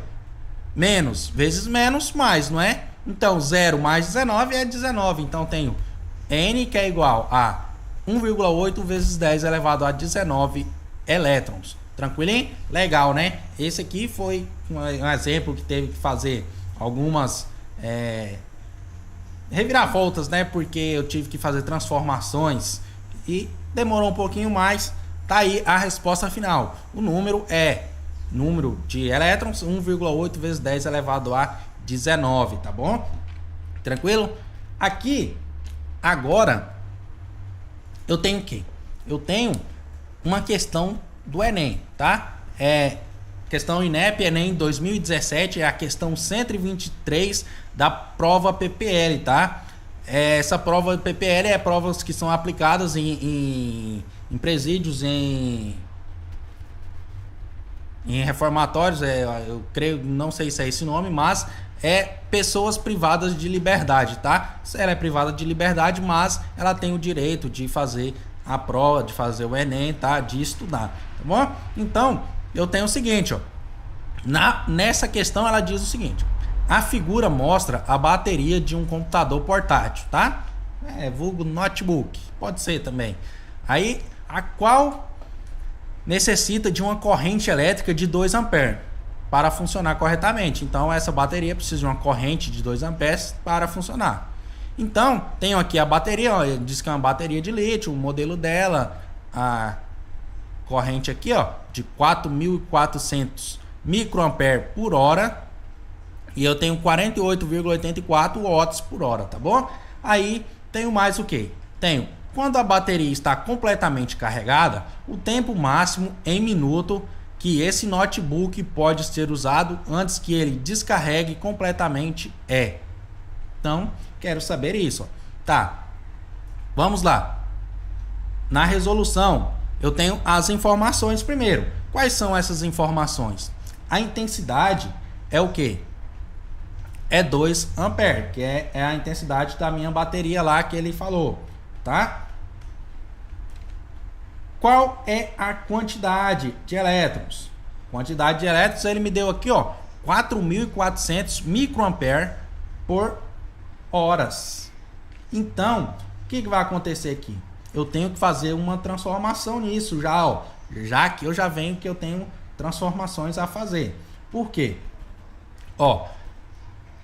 menos vezes menos, mais, não é? Então, 0 mais 19 é 19. Então, tenho n que é igual a 1,8 vezes 10 elevado a 19 elétrons. Tranquilinho? Legal, né? Esse aqui foi um exemplo que teve que fazer algumas reviravoltas, né? Porque eu tive que fazer transformações e demorou um pouquinho mais. Tá aí a resposta final. O número é número de elétrons 1,8 vezes 10 elevado a 19, tá bom? Tranquilo? Aqui, agora, eu tenho o quê? Eu tenho uma questão do Enem, tá? Questão INEP Enem 2017, é a questão 123 da prova PPL, tá? Essa prova PPL é provas que são aplicadas em presídios, em reformatórios, eu creio, não sei se é esse nome, mas é pessoas privadas de liberdade, tá? Ela é privada de liberdade, mas ela tem o direito de fazer a prova, de fazer o Enem, tá? De estudar, tá bom? Então, eu tenho o seguinte, ó, nessa questão ela diz o seguinte: A figura mostra a bateria de um computador portátil, tá? Vulgo notebook, pode ser também. Aí, a qual necessita de uma corrente elétrica de 2 amperes para funcionar corretamente. Então, essa bateria precisa de uma corrente de 2 amperes para funcionar. Então, tenho aqui a bateria, ó, diz que é uma bateria de lítio, o modelo dela, a corrente aqui, ó, de 4.400 microampere por hora. E eu tenho 48,84 watts por hora, tá bom? Aí tenho mais o que? Tenho, quando a bateria está completamente carregada, o tempo máximo em minuto que esse notebook pode ser usado antes que ele descarregue completamente é. Então, quero saber isso, ó. Tá, vamos lá. Na resolução, eu tenho as informações primeiro. Quais são essas informações? A intensidade é o que? É 2 amperes, que é a intensidade da minha bateria lá que ele falou, tá? Qual é a quantidade de elétrons? Quantidade de elétrons ele me deu aqui, ó, 4.400 microampere por horas. Então, o que vai acontecer aqui? Eu tenho que fazer uma transformação nisso já, ó. Já que eu já venho que eu tenho transformações a fazer. Por quê? Ó,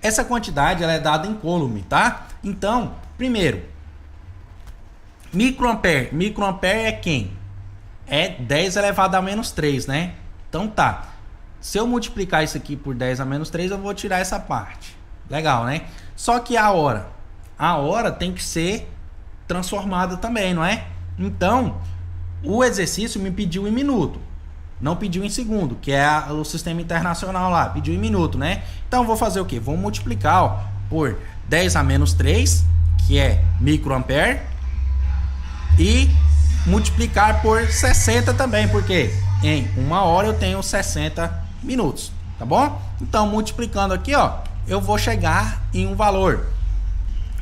essa quantidade ela é dada em coulomb, tá? Então, primeiro, microampere. Microampere é quem? É 10 elevado a menos 3, né? Então tá. Se eu multiplicar isso aqui por 10 a menos 3, eu vou tirar essa parte. Legal, né? Só que a hora tem que ser transformada também, não é? Então, o exercício me pediu em minuto. Não pediu em segundo, que é o sistema internacional lá, pediu em minuto, né? Então vou fazer o que? Vou multiplicar, ó, por 10 a menos 3, que é microampere, e multiplicar por 60 também, porque em 1 hora eu tenho 60 minutos, tá bom? Então multiplicando aqui, ó, eu vou chegar em um valor.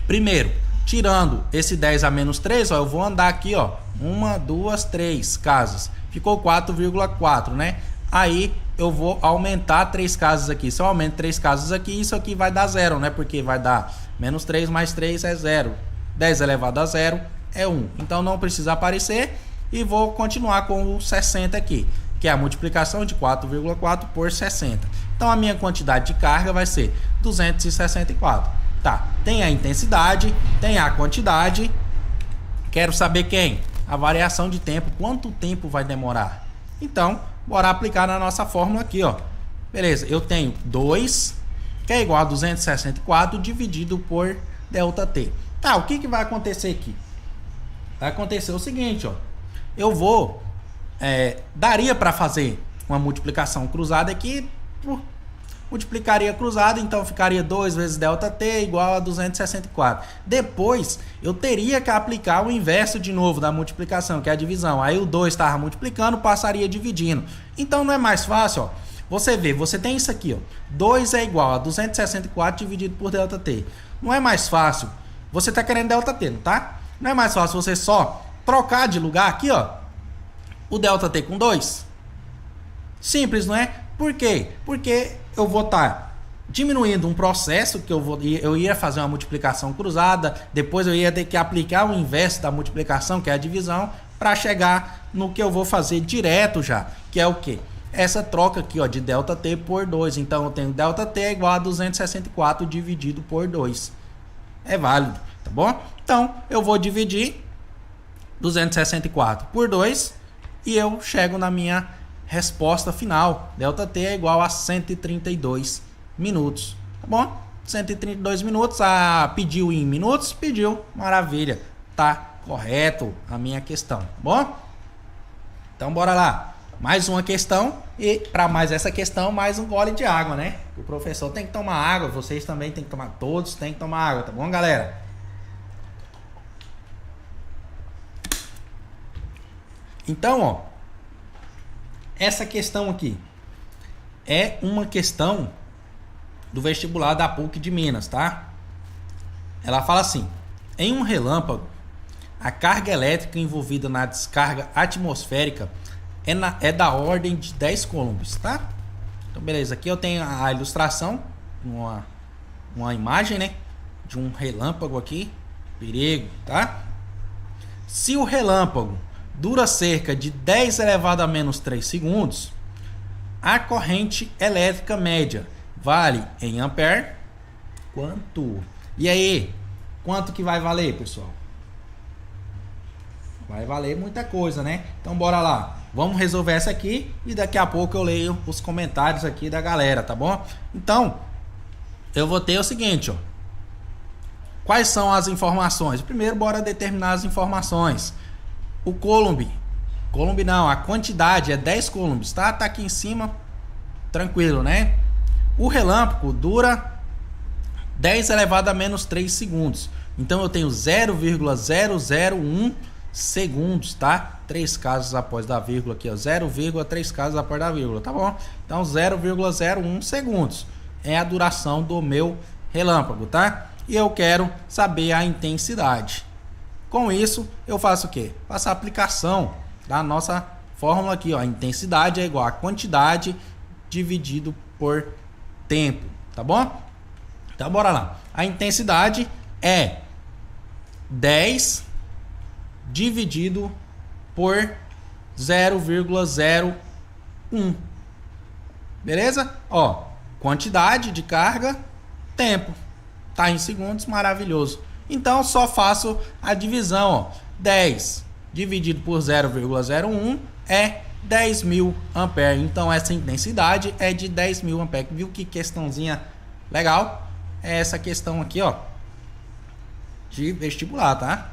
Primeiro, tirando esse 10 a menos 3, ó, eu vou andar aqui, ó, 1, 2, 3 casas. Ficou 4,4, né? Aí eu vou aumentar 3 casas aqui. Se eu aumento 3 casas aqui, isso aqui vai dar 0, né? Porque vai dar menos 3 mais 3 é 0. 10 elevado a 0 é 1. Então não precisa aparecer. E vou continuar com o 60 aqui, que é a multiplicação de 4,4 por 60. Então a minha quantidade de carga vai ser 264. Tá, tem a intensidade, tem a quantidade. Quero saber quem? A variação de tempo, quanto tempo vai demorar? Então, bora aplicar na nossa fórmula aqui, ó. Beleza, eu tenho 2, que é igual a 264 dividido por ΔT. Tá, o que vai acontecer aqui? Vai acontecer o seguinte, ó. Eu vou... daria para fazer uma multiplicação cruzada aqui, multiplicaria cruzado, então ficaria 2 vezes ΔT igual a 264. Depois, eu teria que aplicar o inverso de novo da multiplicação, que é a divisão. Aí o 2 estava multiplicando, passaria dividindo. Então não é mais fácil, ó. Você vê, você tem isso aqui, ó. 2 é igual a 264 dividido por ΔT. Não é mais fácil. Você está querendo ΔT, não tá? Não é mais fácil você só trocar de lugar aqui, ó, o ΔT com 2? Simples, não é? Por quê? Porque eu vou estar diminuindo um processo que eu ia fazer uma multiplicação cruzada, depois eu ia ter que aplicar o inverso da multiplicação, que é a divisão, para chegar no que eu vou fazer direto já, que é o quê? Essa troca aqui, ó, de ΔT por 2. Então eu tenho ΔT é igual a 264 dividido por 2. É válido, tá bom? Então eu vou dividir 264 por 2 e eu chego na minha resposta final. ΔT é igual a 132 minutos, tá bom? 132 minutos. Pediu em minutos? Pediu, maravilha, tá correto a minha questão, tá bom? Então bora lá, mais uma questão. E para mais essa questão, mais um gole de água, né? O professor tem que tomar água, vocês também tem que tomar, todos tem que tomar água, tá bom, galera? Então, ó, essa questão aqui é uma questão do vestibular da PUC de Minas, tá? Ela fala assim: em um relâmpago, a carga elétrica envolvida na descarga atmosférica é da ordem de 10 coulombs, tá? Então, beleza. Aqui eu tenho a ilustração, uma uma imagem, né, de um relâmpago aqui, perigo, tá? Se o relâmpago dura cerca de 10 elevado a menos 3 segundos, a corrente elétrica média vale em ampere quanto? E aí, quanto que vai valer, pessoal? Vai valer muita coisa, né? Então bora lá. Vamos resolver essa aqui e daqui a pouco eu leio os comentários aqui da galera, tá bom? Então, eu vou ter o seguinte, ó. Quais são as informações? Primeiro, bora determinar as informações. O Coulomb não, a quantidade é 10 coulombs, tá? Tá aqui em cima, tranquilo, né? O relâmpago dura 10 elevado a menos 3 segundos. Então eu tenho 0,001 segundos, tá? 3 casos após da vírgula aqui, ó. 0,3 casos após da vírgula, tá bom? Então 0,01 segundos é a duração do meu relâmpago, tá? E eu quero saber a intensidade. Com isso, eu faço o quê? Faço a aplicação da nossa fórmula aqui, ó. A intensidade é igual a quantidade dividido por tempo, tá bom? Então, bora lá. A intensidade é 10 dividido por 0,01. Beleza? Ó, quantidade de carga, tempo. Tá em segundos, maravilhoso. Então, só faço a divisão, ó. 10 dividido por 0,01 é 10.000 ampere. Então, essa intensidade é de 10.000 ampere. Viu que questãozinha legal? É essa questão aqui, ó, de vestibular, tá?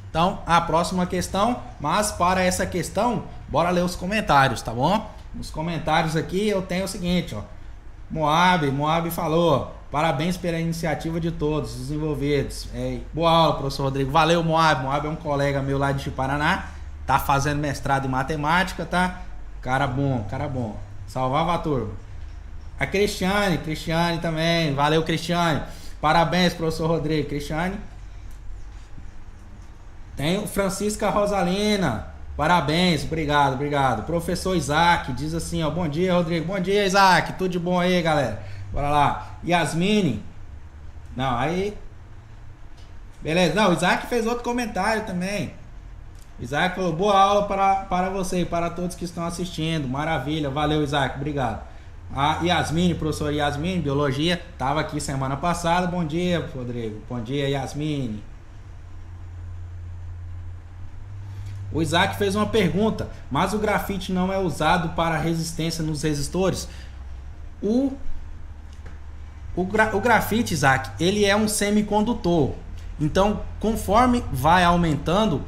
Então, a próxima questão, mas para essa questão, bora ler os comentários, tá bom? Nos comentários aqui eu tenho o seguinte, ó. Moab falou, parabéns pela iniciativa de todos os envolvidos. Boa aula, professor Rodrigo. Valeu, Moab. Moab é um colega meu lá de Paraná, tá fazendo mestrado em matemática, tá? Cara bom. Salvava a turma. A Cristiane também. Valeu, Cristiane. Parabéns, professor Rodrigo. Cristiane. Tem o Francisca Rosalina. Parabéns, obrigado. Professor Isaac diz assim, ó. Bom dia, Rodrigo. Bom dia, Isaac. Tudo de bom aí, galera? Bora lá. Yasmine. Não, aí. Beleza. Não, o Isaac fez outro comentário também. Isaac falou, boa aula para você e para todos que estão assistindo. Maravilha. Valeu, Isaac. Obrigado. A Yasmine, professora Yasmine, biologia, estava aqui semana passada. Bom dia, Rodrigo. Bom dia, Yasmine. O Isaac fez uma pergunta, mas o grafite não é usado para resistência nos resistores? O grafite, Isaac, ele é um semicondutor. Então, conforme vai aumentando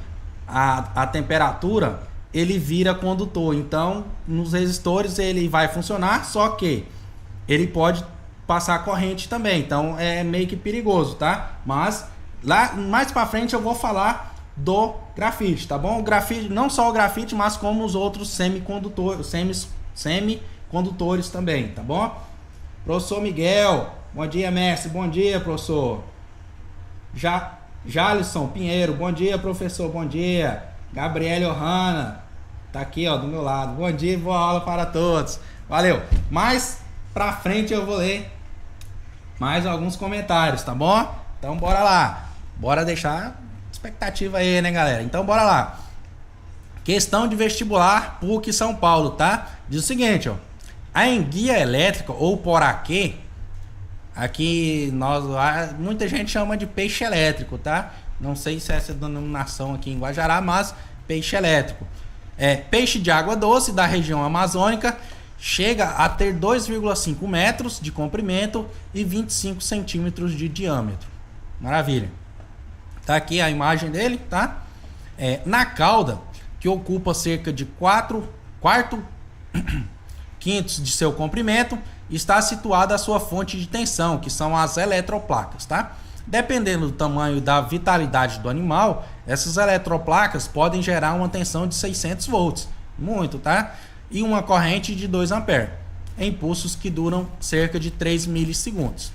a temperatura, ele vira condutor. Então, nos resistores ele vai funcionar, só que ele pode passar corrente também. Então, é meio que perigoso, tá? Mas lá mais para frente eu vou falar do grafite, tá bom? O grafite, não só o grafite, mas como os outros semicondutores também, tá bom? Professor Miguel, bom dia, mestre. Bom dia, professor. Jalisson Pinheiro, bom dia, professor. Bom dia. Gabriele Ohana tá aqui, ó, do meu lado. Bom dia e boa aula para todos. Valeu. Mais pra frente eu vou ler mais alguns comentários, tá bom? Então bora lá. Bora deixar expectativa aí, né, galera? Então bora lá. Questão de vestibular PUC São Paulo, tá? Diz o seguinte, ó. A enguia elétrica ou poraquê, aqui muita gente chama de peixe elétrico, tá? Não sei se é essa denominação aqui em Guajará, mas peixe elétrico. Peixe de água doce da região amazônica, chega a ter 2,5 metros de comprimento e 25 centímetros de diâmetro. Maravilha. Tá aqui a imagem dele, tá? Na cauda, que ocupa cerca de 4/4 de seu comprimento, está situada a sua fonte de tensão, que são as eletroplacas, tá? Dependendo do tamanho e da vitalidade do animal, essas eletroplacas podem gerar uma tensão de 600 volts, muito, tá? E uma corrente de 2 amperes, em impulsos que duram cerca de 3 milissegundos.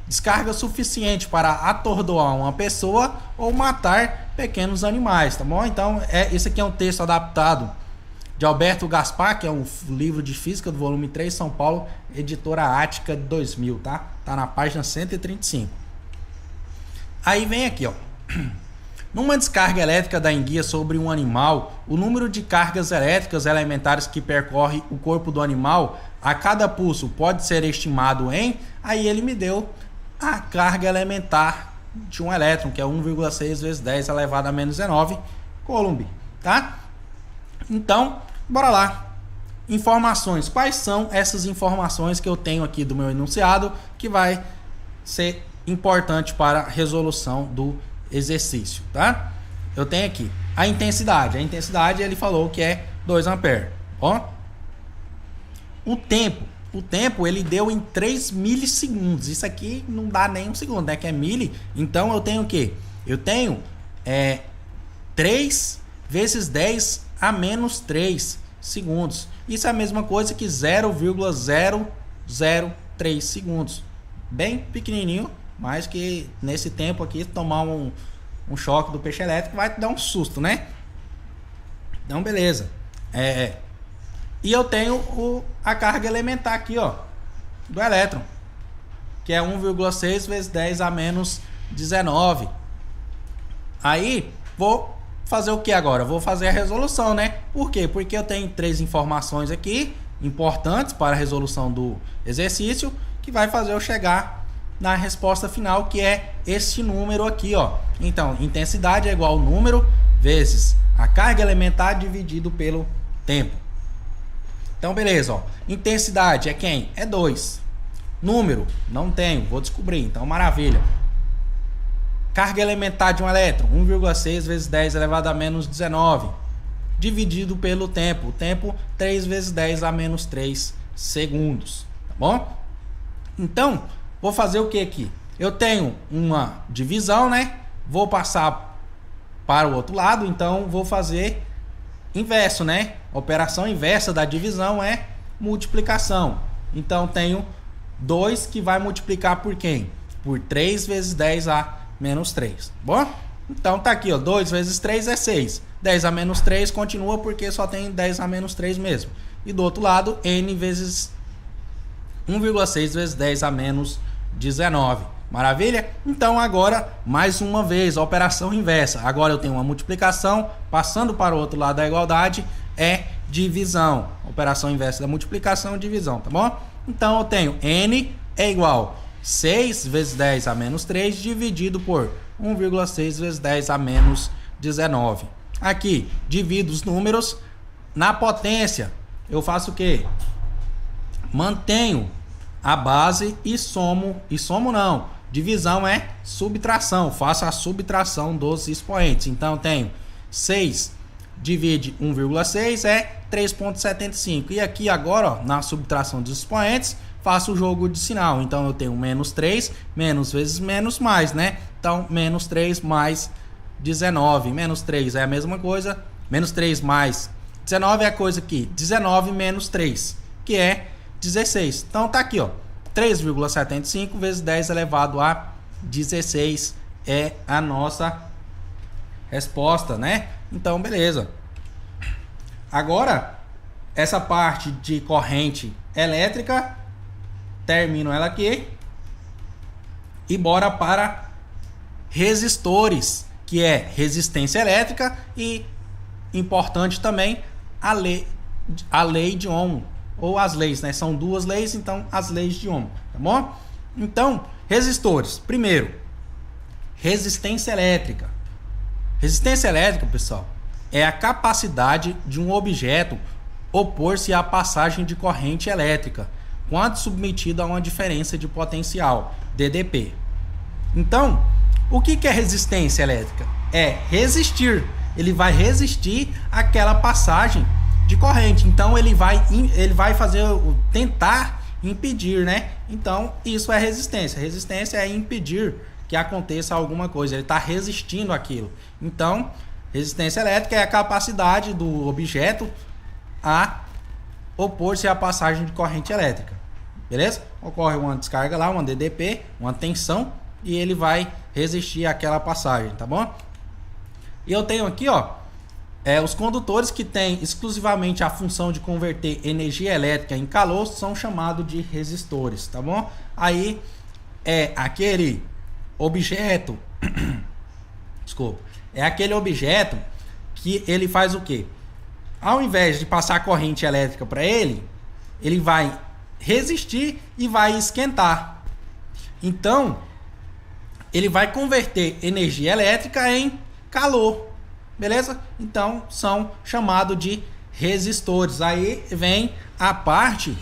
Descarga suficiente para atordoar uma pessoa ou matar pequenos animais, tá bom? Então, esse aqui é um texto adaptado de Alberto Gaspar, que é um livro de física do volume 3, São Paulo, editora Ática de 2000, tá? Tá na página 135. Aí vem aqui, ó. Numa descarga elétrica da enguia sobre um animal, o número de cargas elétricas elementares que percorre o corpo do animal a cada pulso pode ser estimado em... Aí ele me deu a carga elementar de um elétron, que é 1,6 vezes 10 elevado a menos 19 Coulomb, tá? Então, bora lá. Informações. Quais são essas informações que eu tenho aqui do meu enunciado que vai ser importante para a resolução do exercício, tá? Eu tenho aqui a intensidade. A intensidade ele falou que é 2 amperes. Ó. O tempo ele deu em 3 milissegundos. Isso aqui não dá nem um segundo, né? Que é mili. Então eu tenho o quê? Eu tenho 3 vezes 10 a menos 3 segundos. Isso é a mesma coisa que 0,003 segundos. Bem pequenininho, mas que nesse tempo aqui tomar um choque do peixe elétrico vai te dar um susto, né? Então beleza. E eu tenho a carga elementar aqui, ó, do elétron, que é 1,6 vezes 10 a menos 19. Aí vou fazer o que agora? Vou fazer a resolução, né? Por quê? Porque eu tenho 3 informações aqui importantes para a resolução do exercício, que vai fazer eu chegar na resposta final, que é esse número aqui, ó. Então, intensidade é igual ao número vezes a carga elementar dividido pelo tempo. Então, beleza, ó. Intensidade é quem? É 2. Número? Não tenho, vou descobrir. Então, maravilha. Carga elementar de um elétron, 1,6 vezes 10 elevado a menos 19. Dividido pelo tempo. O tempo, 3 vezes 10 a menos 3 segundos. Tá bom? Então, vou fazer o que aqui? Eu tenho uma divisão, né? Vou passar para o outro lado, então vou fazer inverso, né? A operação inversa da divisão é multiplicação. Então tenho 2 que vai multiplicar por quem? Por 3 vezes 10 a menos 3. Bom? Então tá aqui, ó, 2 vezes 3 é 6. 10 a menos 3 continua porque só tem 10 a menos 3 mesmo. E do outro lado, n vezes 1,6 vezes 10 a menos 19. Maravilha? Então agora, mais uma vez, a operação inversa. Agora eu tenho uma multiplicação, passando para o outro lado da igualdade, é divisão. Operação inversa da multiplicação, divisão, tá bom? Então eu tenho n é igual a 6 vezes 10 a menos 3 dividido por 1,6 vezes 10 a menos 19. Aqui, divido os números na potência. Eu faço o quê? Mantenho a base e somo. E somo não. Divisão é subtração. Faço a subtração dos expoentes. Então, eu tenho 6 divide 1,6 é 3,75. E aqui agora, ó, na subtração dos expoentes, faço o jogo de sinal. Então, eu tenho menos 3, menos vezes menos, mais, né? Então, menos 3 mais 19. Menos 3 é a mesma coisa. Menos 3 mais 19 é a coisa aqui. 19 menos 3, que é 16. Então, tá aqui, ó. 3,75 vezes 10 elevado a 16 é a nossa resposta, né? Então, beleza. Agora, essa parte de corrente elétrica, termino ela aqui. E bora para resistores, que é resistência elétrica e, importante também, a lei de Ohm. Ou as leis, né? São duas leis, então as leis de Ohm, tá bom? Então, resistores. Primeiro, resistência elétrica. Resistência elétrica, pessoal, é a capacidade de um objeto opor-se à passagem de corrente elétrica quando submetido a uma diferença de potencial, DDP. Então, o que é resistência elétrica? É resistir. Ele vai resistir àquela passagem de corrente. Então ele vai fazer, tentar impedir, né? Então isso é resistência. Resistência é impedir que aconteça alguma coisa. Ele está resistindo àquilo. Então resistência elétrica é a capacidade do objeto a opor-se à passagem de corrente elétrica. Beleza? Ocorre uma descarga lá, uma DDP, uma tensão, e ele vai resistir àquela passagem, tá bom? E eu tenho aqui, ó, Os condutores que têm exclusivamente a função de converter energia elétrica em calor são chamados de resistores, tá bom? Aí é aquele objeto, desculpa, é aquele objeto que ele faz o quê? Ao invés de passar corrente elétrica para ele, ele vai resistir e vai esquentar. Então, ele vai converter energia elétrica em calor. Beleza? Então, são chamados de resistores. Aí vem a parte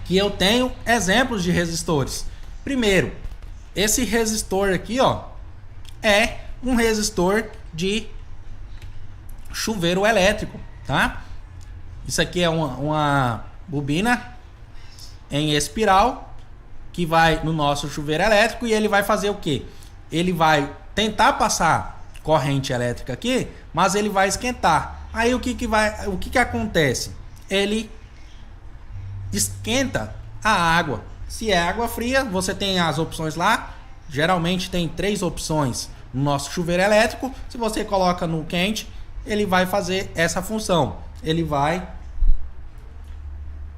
que eu tenho exemplos de resistores. Primeiro, esse resistor aqui, ó, é um resistor de chuveiro elétrico, tá? Isso aqui é uma bobina em espiral que vai no nosso chuveiro elétrico e ele vai fazer o quê? Ele vai tentar passar corrente elétrica aqui, mas ele vai esquentar. Aí o que acontece? Ele esquenta a água. Se é água fria, você tem as opções lá. Geralmente tem 3 opções no nosso chuveiro elétrico. Se você coloca no quente, ele vai fazer essa função. Ele vai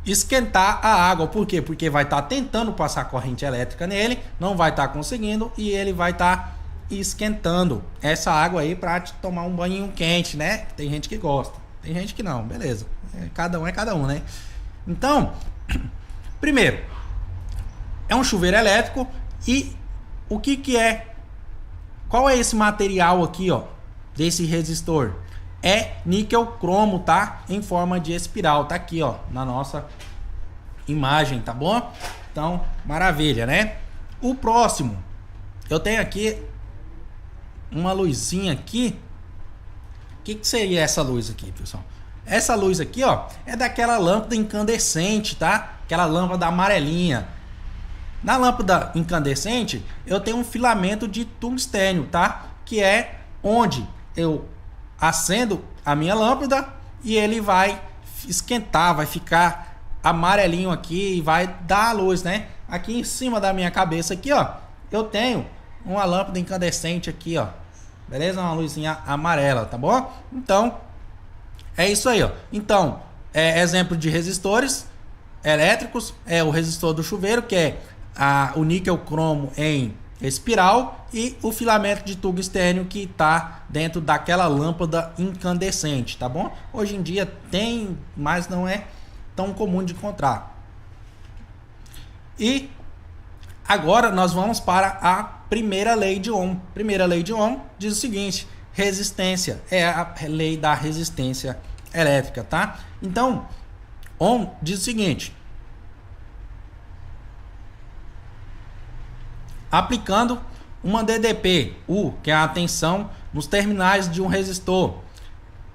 esquentar a água. Por quê? Porque vai estar tentando passar corrente elétrica nele, não vai estar conseguindo e ele vai estar esquentando essa água aí para tomar um banho quente, né? Tem gente que gosta, tem gente que não, beleza. Cada um é cada um, né? Então, primeiro, é um chuveiro elétrico e o que é? Qual é esse material aqui, ó, desse resistor? É níquel cromo, tá? Em forma de espiral, tá aqui, ó, na nossa imagem, tá bom? Então, maravilha, né? O próximo, eu tenho aqui uma luzinha aqui. O que seria essa luz aqui, pessoal? Essa luz aqui, ó, é daquela lâmpada incandescente, tá? Aquela lâmpada amarelinha. Na lâmpada incandescente, eu tenho um filamento de tungstênio, tá? Que é onde eu acendo a minha lâmpada e ele vai esquentar, vai ficar amarelinho aqui e vai dar a luz, né? Aqui em cima da minha cabeça aqui, ó, eu tenho uma lâmpada incandescente aqui, ó. Beleza? Uma luzinha amarela, tá bom? Então, é isso aí, ó. Então, exemplo de resistores elétricos é o resistor do chuveiro, que é o níquel cromo em espiral e o filamento de tungstênio que está dentro daquela lâmpada incandescente, tá bom? Hoje em dia tem, mas não é tão comum de encontrar. E agora nós vamos para a primeira lei de Ohm. Primeira lei de Ohm diz o seguinte: resistência é a lei da resistência elétrica, tá? Então, Ohm diz o seguinte: aplicando uma DDP, U, que é a tensão nos terminais de um resistor,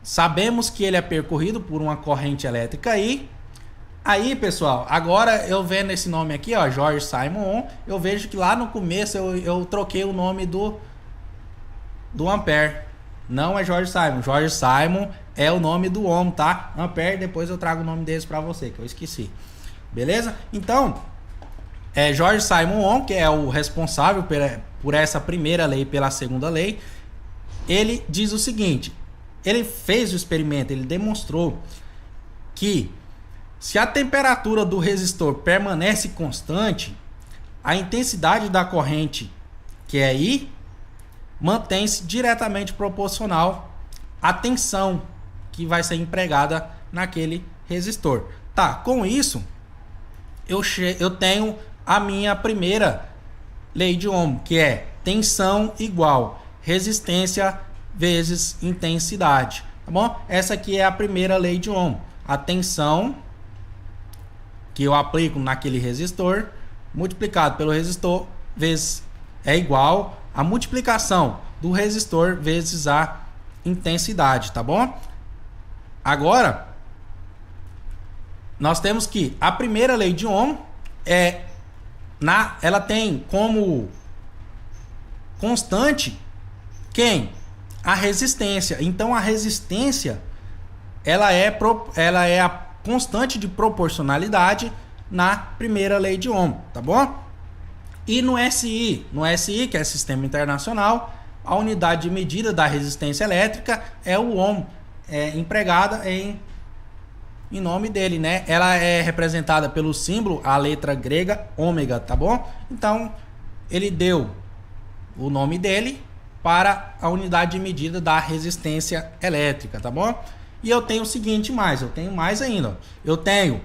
sabemos que ele é percorrido por uma corrente elétrica Aí, pessoal, agora eu vendo esse nome aqui, ó, George Simon Ohm, eu vejo que lá no começo eu troquei o nome do Ampere. Não é George Simon. George Simon é o nome do Ohm, tá? Ampere, depois eu trago o nome deles para você, que eu esqueci. Beleza? Então, George Simon Ohm, que é o responsável por essa primeira lei e pela segunda lei, ele diz o seguinte: ele fez o experimento, ele demonstrou que se a temperatura do resistor permanece constante, a intensidade da corrente, que é I, mantém-se diretamente proporcional à tensão que vai ser empregada naquele resistor. Tá, com isso, eu tenho a minha primeira lei de Ohm, que é tensão igual resistência vezes intensidade, tá bom? Essa aqui é a primeira lei de Ohm. A tensão que eu aplico naquele resistor multiplicado pelo resistor vezes é igual a multiplicação do resistor vezes a intensidade, tá bom? Agora nós temos que a primeira lei de Ohm ela tem como constante quem? A resistência. Então a resistência ela é a constante de proporcionalidade na primeira lei de Ohm, tá bom? E no SI, que é Sistema Internacional, a unidade de medida da resistência elétrica é o ohm, empregada em nome dele, né? Ela é representada pelo símbolo, a letra grega ômega, tá bom? Então, ele deu o nome dele para a unidade de medida da resistência elétrica, tá bom? E eu tenho o seguinte eu tenho mais ainda, ó. Eu tenho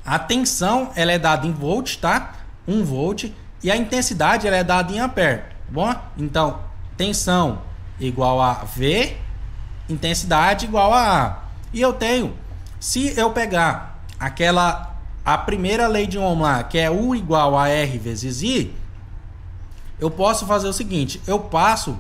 a tensão, ela é dada em volt, tá? 1 volt, e a intensidade ela é dada em ampere, tá bom? Então, tensão igual a V, intensidade igual a A. E eu tenho, se eu pegar a primeira lei de Ohm lá, que é U igual a R vezes I, eu posso fazer o seguinte, eu posso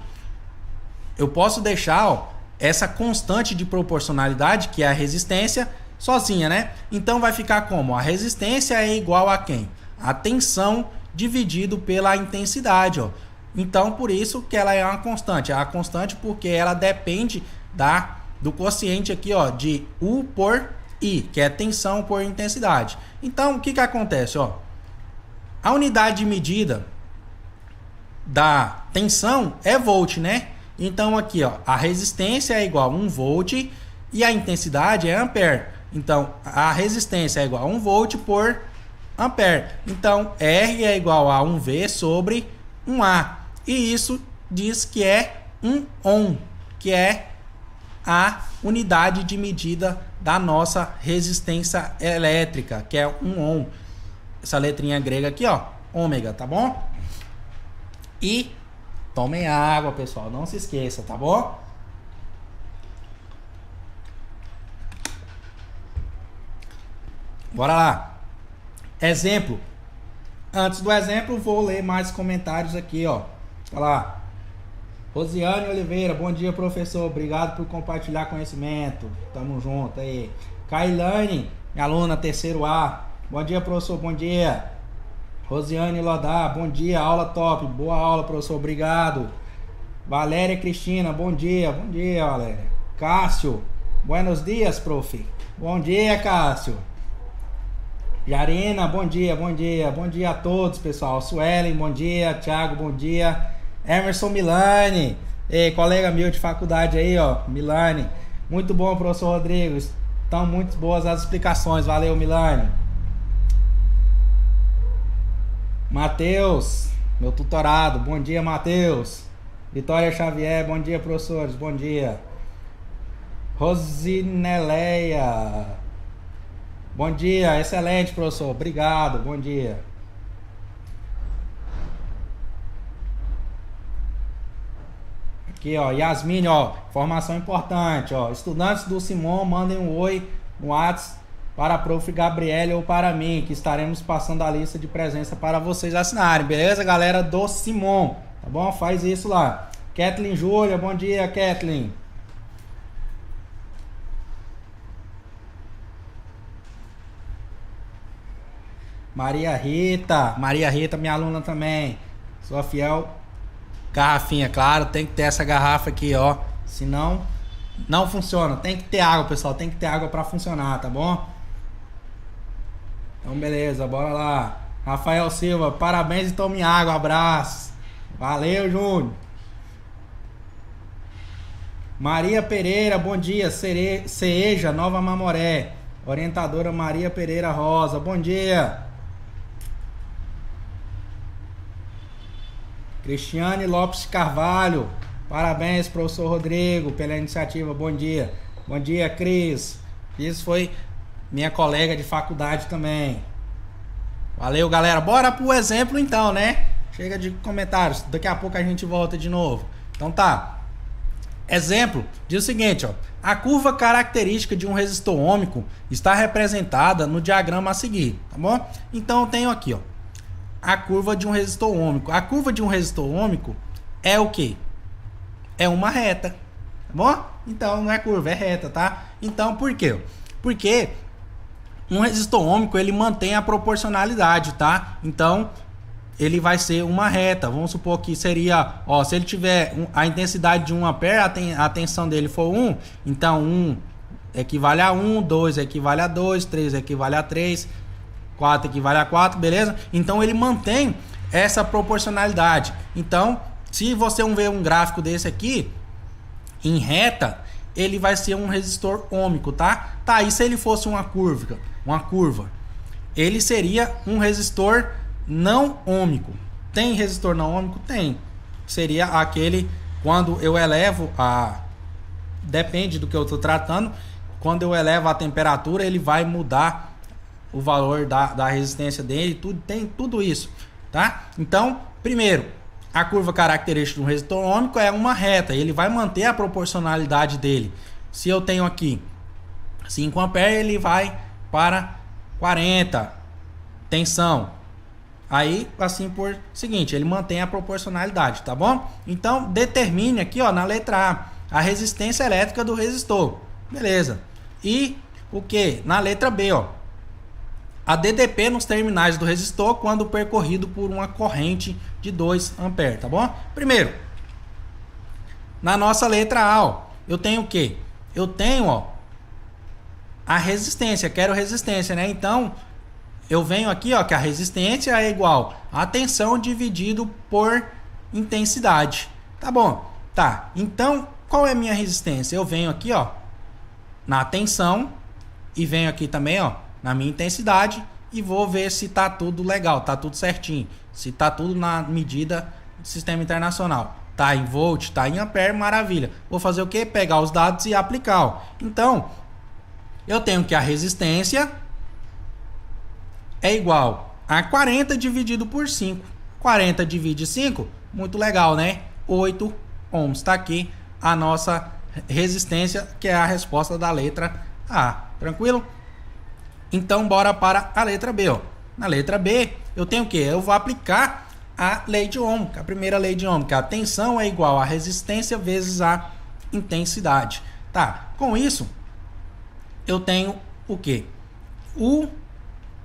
deixar, ó, essa constante de proporcionalidade, que é a resistência, sozinha, né? Então vai ficar como? A resistência é igual a quem? A tensão dividido pela intensidade, ó. Então, por isso que ela é uma constante. É uma constante porque ela depende do quociente aqui, ó, de U por I, que é tensão por intensidade. Então, o que que acontece, ó? A unidade de medida da tensão é volt, né? Então, aqui, ó, a resistência é igual a 1 volt e a intensidade é ampere. Então, a resistência é igual a 1 volt por ampere. Então, R é igual a 1V sobre 1A. E isso diz que é 1 ohm, que é a unidade de medida da nossa resistência elétrica, que é 1 ohm. Essa letrinha grega aqui, ó, ômega, tá bom? E tomem água, pessoal, não se esqueça, tá bom? Bora lá. Exemplo. Antes do exemplo, vou ler mais comentários aqui, ó. Olha lá. Rosiane Oliveira, bom dia, professor. Obrigado por compartilhar conhecimento. Tamo junto aí. Kailane, minha aluna, terceiro A. Bom dia, professor. Bom dia. Rosiane Lodá, bom dia. Aula top. Boa aula, professor. Obrigado. Valéria Cristina, bom dia. Bom dia, Valéria. Cássio, buenos dias, prof. Bom dia, Cássio. Yarina, bom dia, bom dia. Bom dia a todos, pessoal. Suelen, bom dia. Thiago, bom dia. Emerson Milani, colega meu de faculdade aí, ó. Milani, muito bom, professor Rodrigo. Estão muito boas as explicações. Valeu, Milani. Matheus, meu tutorado. Bom dia, Matheus. Vitória Xavier, bom dia, professores. Bom dia. Rosineleia, bom dia, excelente, professor. Obrigado, bom dia. Aqui, ó, Yasmine, ó, informação importante, ó. Estudantes do Simon, mandem um oi no WhatsApp para a prof. Gabriele ou para mim, que estaremos passando a lista de presença para vocês assinarem, beleza, galera do Simon? Tá bom? Faz isso lá. Kathleen Júlia, bom dia, Kathleen. Maria Rita, minha aluna também. Sua fiel. Garrafinha, claro, tem que ter essa garrafa aqui, ó. Senão, não funciona. Tem que ter água, pessoal. Tem que ter água pra funcionar, tá bom? Então, beleza, bora lá. Rafael Silva, parabéns e tome água. Abraço. Valeu, Júnior. Maria Pereira, bom dia. Ceeja, Nova Mamoré. Orientadora Maria Pereira Rosa, bom dia. Cristiane Lopes Carvalho, parabéns, professor Rodrigo, pela iniciativa, bom dia. Bom dia, Cris. Cris foi minha colega de faculdade também. Valeu, galera. Bora pro exemplo então, né? Chega de comentários, daqui a pouco a gente volta de novo. Então tá. Exemplo, diz o seguinte, ó. A curva característica de um resistor ôhmico está representada no diagrama a seguir, tá bom? Então eu tenho aqui, ó, a curva de um resistor ôhmico. A curva de um resistor ôhmico é o quê? É uma reta, tá bom? Então não é curva, é reta, tá? Então por quê? Porque um resistor ôhmico ele mantém a proporcionalidade, tá? Então ele vai ser uma reta. Vamos supor que seria, ó, se ele tiver a intensidade de 1 ampere, a tensão dele for 1, então 1 equivale a 1, 2 equivale a 2, 3 equivale a 3, 4 equivale a 4, beleza? Então ele mantém essa proporcionalidade. Então, Se você ver um gráfico desse aqui, em reta, ele vai ser um resistor ômico, tá? Tá, e se ele fosse uma curva, ele seria um resistor não ômico. Tem resistor não ômico? Tem. Seria aquele, quando eu elevo a... Depende do que eu estou tratando. Quando eu elevo a temperatura, ele vai mudar o valor da resistência dele. Tudo, tem tudo isso, tá? Então, primeiro, a curva característica do resistor ômico é uma reta. Ele vai manter a proporcionalidade dele. Se eu tenho aqui 5 A, ele vai para 40 tensão. Aí, assim por seguinte, ele mantém a proporcionalidade, tá bom? Então, determine aqui, ó, na letra A resistência elétrica do resistor. Beleza. E o que? Na letra B, ó, a DDP nos terminais do resistor quando percorrido por uma corrente de 2 A, tá bom? Primeiro, na nossa letra A, ó, eu tenho o quê? Eu tenho, ó, a resistência, quero resistência, né? Então, eu venho aqui, ó, que a resistência é igual a tensão dividido por intensidade. Tá bom? Tá. Então, qual é a minha resistência? Eu venho aqui, ó, na tensão e venho aqui também, ó, na minha intensidade e vou ver se tá tudo legal, tá tudo certinho, se tá tudo na medida do sistema internacional, tá em volt, tá em ampere, maravilha. Vou fazer o que? Pegar os dados e aplicar, ó. Então, eu tenho que a resistência é igual a 40 dividido por 5. 40 divide 5, muito legal, né? 8 ohms, tá aqui a nossa resistência, que é a resposta da letra A, tranquilo? Então, bora para a letra B, ó. Na letra B, eu tenho o quê? Eu vou aplicar a lei de Ohm, a primeira lei de Ohm, que a tensão é igual a resistência vezes a intensidade. Tá, com isso, eu tenho o quê? U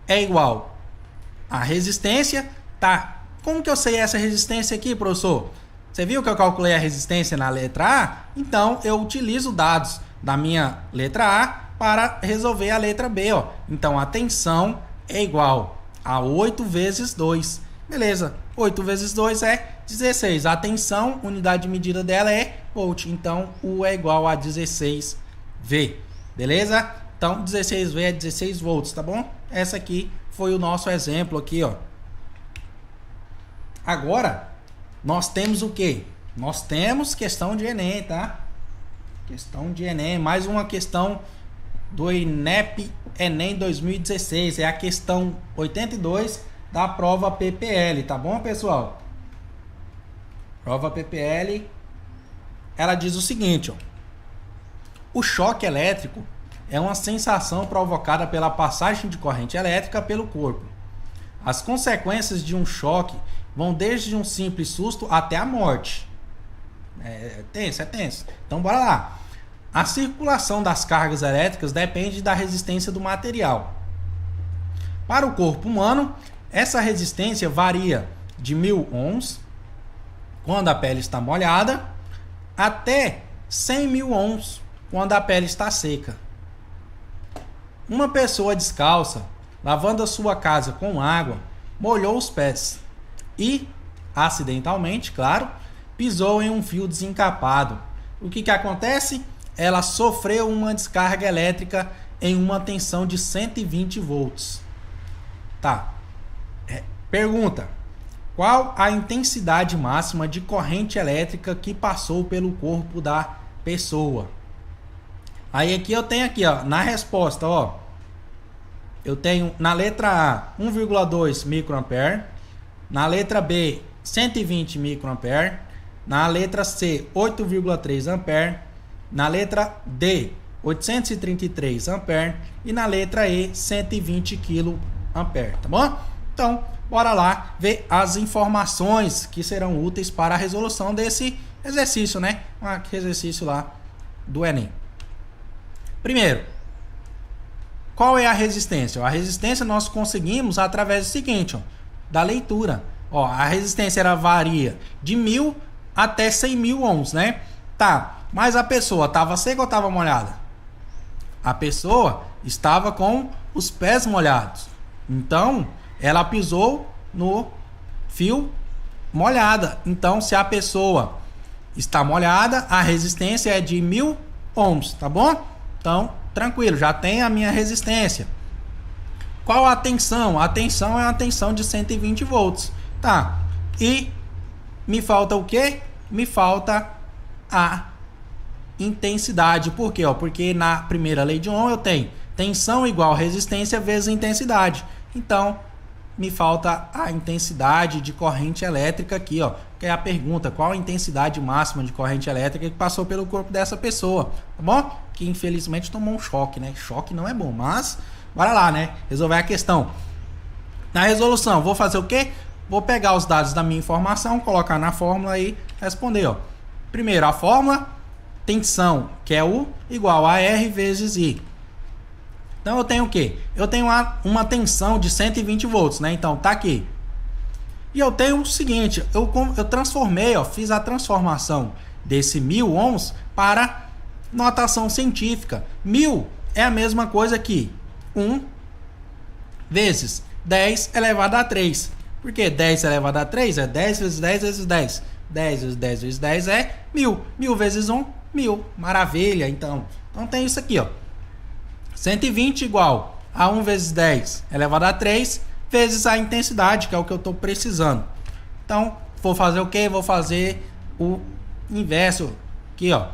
é igual a resistência, tá? Como que eu sei essa resistência aqui, professor? Você viu que eu calculei a resistência na letra A? Então, eu utilizo dados da minha letra A para resolver a letra B, ó. Então, a tensão é igual a 8 vezes 2. Beleza, 8 vezes 2 é 16. A tensão, unidade de medida dela é volt. Então, U é igual a 16V. Beleza? Então, 16V é 16 volts, tá bom? Essa aqui foi o nosso exemplo aqui, ó. Agora, nós temos o quê? Nós temos questão de Enem, tá? Questão de Enem, mais uma questão do INEP Enem 2016. É a questão 82 da prova PPL, tá bom, pessoal? Prova PPL, ela diz o seguinte, ó. O choque elétrico é uma sensação provocada pela passagem de corrente elétrica pelo corpo. As consequências de um choque vão desde um simples susto até a morte. É tenso. Então, bora lá. A circulação das cargas elétricas depende da resistência do material. Para o corpo humano, essa resistência varia de 1000 ohms, quando a pele está molhada, até 100.000 ohms, quando a pele está seca. Uma pessoa descalça, lavando a sua casa com água, molhou os pés e, acidentalmente, claro, pisou em um fio desencapado. O que acontece? Ela sofreu uma descarga elétrica em uma tensão de 120 volts. Tá. Pergunta: qual a intensidade máxima de corrente elétrica que passou pelo corpo da pessoa? Aí aqui eu tenho aqui, ó, na resposta, ó, eu tenho na letra A 1,2 microampere, na letra B 120 microampere, na letra C 8,3 ampere, na letra D 833 ampere e na letra E 120 kA, tá bom? Então, bora lá ver as informações que serão úteis para a resolução desse exercício, né? Um exercício lá do Enem. Primeiro, qual é a resistência? A resistência nós conseguimos através do seguinte, ó, da leitura. Ó, a resistência ela varia de 1000 até 100.000 ohms, né? Tá, mas a pessoa estava seca ou estava molhada? A pessoa estava com os pés molhados. Então, ela pisou no fio molhada. Então, se a pessoa está molhada, a resistência é de 1000 ohms, tá bom? Então, tranquilo, já tem a minha resistência. Qual a tensão? A tensão é uma tensão de 120 volts, tá? E me falta o quê? Me falta a intensidade. Por quê? Porque na primeira lei de Ohm eu tenho tensão igual resistência vezes intensidade. Então, me falta a intensidade de corrente elétrica aqui, ó. Que é a pergunta, qual a intensidade máxima de corrente elétrica que passou pelo corpo dessa pessoa, tá bom? Que infelizmente tomou um choque, né? Choque não é bom, mas bora lá, né? Resolver a questão. Na resolução, vou fazer o quê? Vou pegar os dados da minha informação, colocar na fórmula e responder, ó. Primeiro, a fórmula, tensão, que é U, igual a R vezes I. Então, eu tenho o quê? Eu tenho uma tensão de 120 volts, né? Então, tá aqui. E eu tenho o seguinte, eu transformei, ó, fiz a transformação desse 1000 ohms para notação científica. 1000 é a mesma coisa que 1 vezes 10 elevado a 3. Por que 10 elevado a 3? É 10 vezes 10 vezes 10. 10 vezes 10 vezes 10 é 1000. 1000 vezes 1, 1000. Maravilha, então. Então tem isso aqui, ó. 120 igual a 1 vezes 10 elevado a 3 vezes a intensidade, que é o que eu estou precisando. Então, vou fazer o quê? Vou fazer o inverso aqui, ó.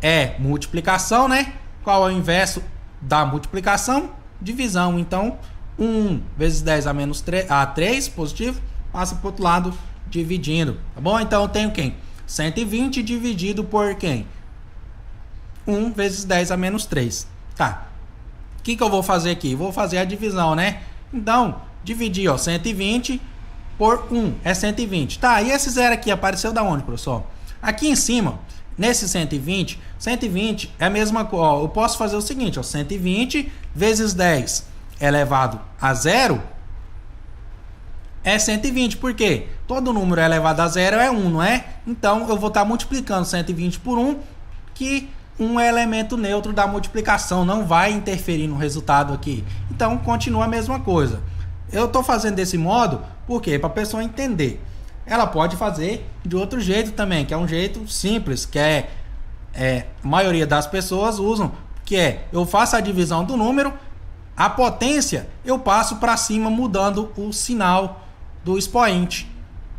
É multiplicação, né? Qual é o inverso da multiplicação? Divisão. Então, 1 vezes 10 a menos 3, a 3, positivo, passa para o outro lado, dividindo. Tá bom? Então, eu tenho quem? 120 dividido por quem? 1 vezes 10 a menos 3. Tá. O que eu vou fazer aqui? Vou fazer a divisão, né? Então, dividir, ó, 120 por 1 é 120. Tá, e esse zero aqui apareceu da onde, professor? Aqui em cima, nesse 120 é a mesma coisa. Eu posso fazer o seguinte, ó, 120 vezes 10 elevado a 0 é 120. Por quê? Todo número elevado a 0 é 1, não é? Então, eu vou estar multiplicando 120 por 1, que 1 é elemento neutro da multiplicação, não vai interferir no resultado aqui. Então, continua a mesma coisa. Eu estou fazendo desse modo, por quê? Para a pessoa entender. Ela pode fazer de outro jeito também, que é um jeito simples, que a maioria das pessoas usam, que é, eu faço a divisão do número, a potência eu passo para cima mudando o sinal do expoente,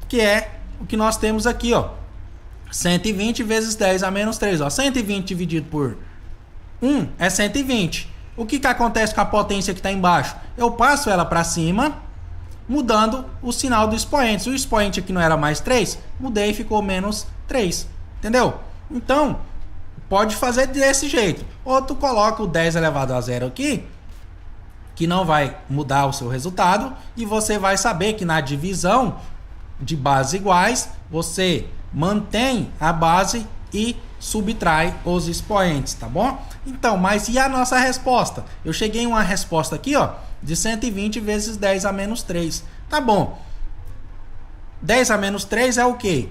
que é o que nós temos aqui, ó. 120 vezes 10 a menos 3, ó. 120 dividido por 1 é 120. O que acontece com a potência que está embaixo? Eu passo ela para cima, mudando o sinal do expoente. Se o expoente aqui não era mais 3, mudei e ficou menos 3. Entendeu? Então, pode fazer desse jeito. Ou tu coloca o 10 elevado a 0 aqui, que não vai mudar o seu resultado, e você vai saber que na divisão de bases iguais, você mantém a base e subtrai os expoentes, tá bom? Então, mas e a nossa resposta? Eu cheguei em uma resposta aqui, ó, de 120 vezes 10 a menos 3. Tá bom. 10 a menos 3 é o quê?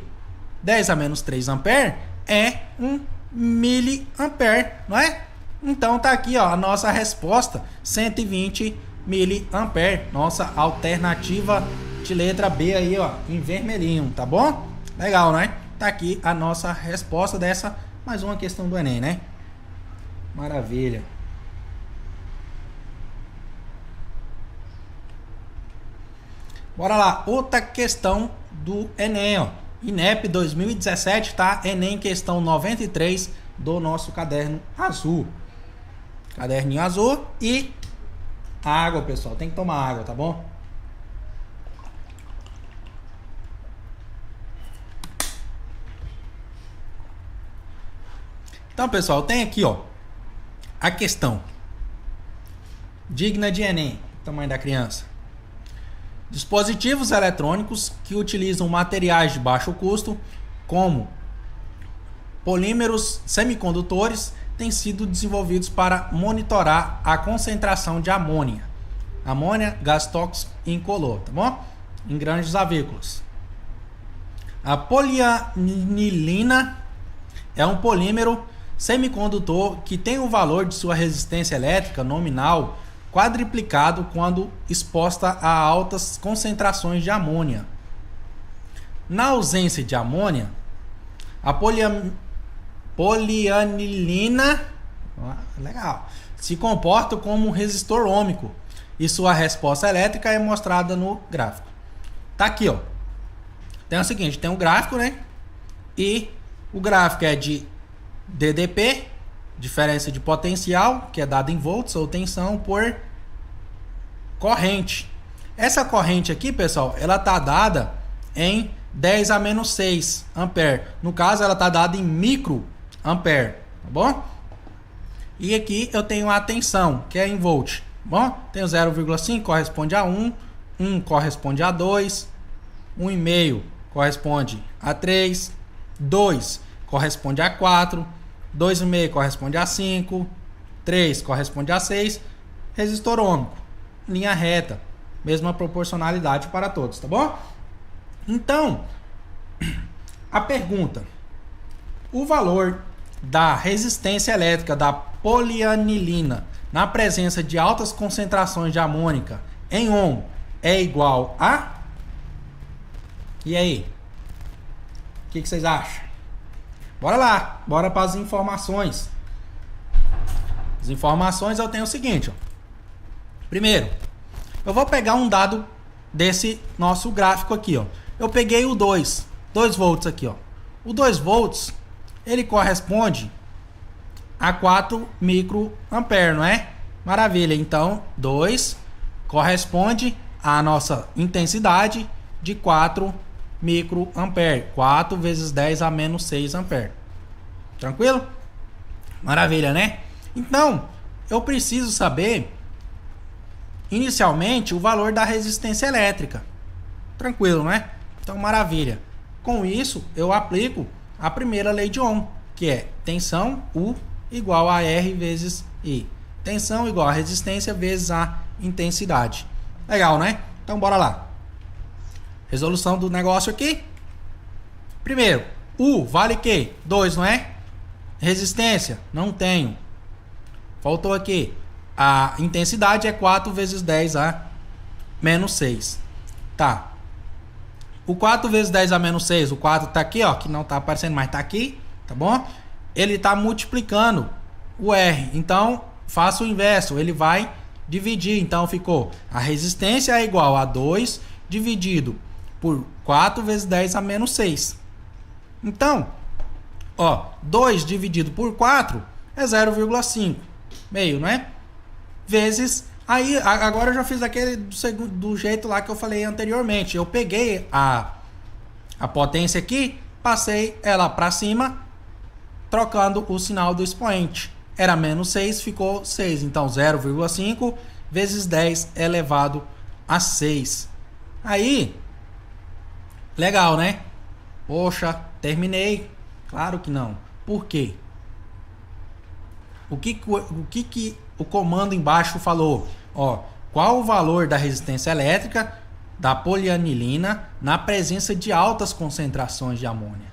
10 a menos 3 ampere é 1 miliampere, não é? Então tá aqui, ó, a nossa resposta, 120 miliampere. Nossa alternativa de letra B aí, ó, em vermelhinho, tá bom? Legal, né? Tá aqui a nossa resposta dessa, mais uma questão do Enem, né? Maravilha. Bora lá, outra questão do Enem, ó. INEP 2017, tá? Enem questão 93 do nosso caderno azul. Caderninho azul e água, pessoal. Tem que tomar água, tá bom? Então, pessoal, tem aqui, ó, a questão digna de Enem, tamanho da criança. Dispositivos eletrônicos que utilizam materiais de baixo custo, como polímeros semicondutores, têm sido desenvolvidos para monitorar a concentração de amônia. Amônia, gás tóxico incolor, tá bom? Em grandes avícolas. A polianilina é um polímero semicondutor que tem o valor de sua resistência elétrica nominal quadriplicado quando exposta a altas concentrações de amônia. Na ausência de amônia, a polianilina, legal, se comporta como um resistor ôhmico e sua resposta elétrica é mostrada no gráfico. Tá aqui, ó. Tem o seguinte, tem um gráfico, né? E o gráfico é de DDP, diferença de potencial, que é dada em volts, ou tensão por corrente. Essa corrente aqui, pessoal, ela tá dada em 10 a menos 6 ampere. No caso, ela tá dada em microampere, tá bom? E aqui eu tenho a tensão, que é em volt. Bom, tenho 0,5 corresponde a 1, 1 corresponde a 2, 1,5 corresponde a 3, 2 corresponde a 4, 2,5 corresponde a 5, 3 corresponde a 6, resistor ôhmico, linha reta, mesma proporcionalidade para todos, tá bom? Então, a pergunta: o valor da resistência elétrica da polianilina na presença de altas concentrações de amônia em ohm é igual a... E aí? O que vocês acham? Bora lá, bora para as informações. As informações eu tenho o seguinte, ó. Primeiro, eu vou pegar um dado desse nosso gráfico aqui, ó. Eu peguei o 2 volts aqui, ó. O 2 volts, ele corresponde a 4 microampere, não é? Maravilha. Então, 2 corresponde à nossa intensidade de 4 microampere. 4 vezes 10 a menos 6 ampere. Tranquilo? Maravilha, né? Então, eu preciso saber inicialmente o valor da resistência elétrica. Tranquilo, né? Então, maravilha. Com isso, eu aplico a primeira lei de Ohm, que é tensão U igual a R vezes I. Tensão igual a resistência vezes a intensidade. Legal, né? Então, bora lá. Resolução do negócio aqui. Primeiro, U vale que? 2, não é? Resistência? Não tenho. Faltou aqui. A intensidade é 4 vezes 10 a menos 6. Tá. O 4 vezes 10 a menos 6, o 4 tá aqui, ó, que não tá aparecendo, mas tá aqui, tá bom? Ele tá multiplicando o R. Então, faço o inverso, ele vai dividir. Então, ficou a resistência é igual a 2 dividido por 4 vezes 10 a menos 6. Então, ó, 2 dividido por 4 é 0,5. Meio, não é? Vezes... Aí, agora eu já fiz aquele do jeito lá que eu falei anteriormente. Eu peguei a potência aqui, passei ela para cima, trocando o sinal do expoente. Era menos 6, ficou 6. Então, 0,5 vezes 10 elevado a 6. Aí, legal, né? Poxa, terminei. Claro que não. Por quê? O que o comando embaixo falou? Ó, qual o valor da resistência elétrica da polianilina na presença de altas concentrações de amônia?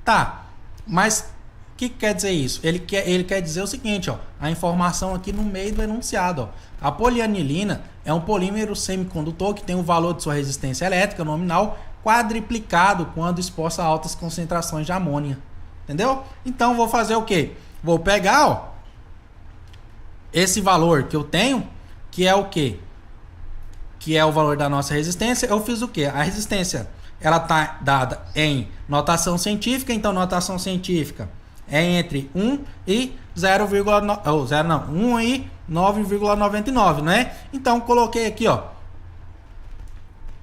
Tá, mas o que quer dizer isso? Ele quer dizer o seguinte, ó, a informação aqui no meio do enunciado, ó. A polianilina é um polímero semicondutor que tem o valor de sua resistência elétrica nominal quadriplicado quando exposta a altas concentrações de amônia. Entendeu? Então vou fazer o quê? Vou pegar, ó, esse valor que eu tenho, que é o quê? Que é o valor da nossa resistência. Eu fiz o quê? A resistência, ela tá dada em notação científica. Então, notação científica é entre 1 e 1 e 9,99, né? Então, coloquei aqui, ó.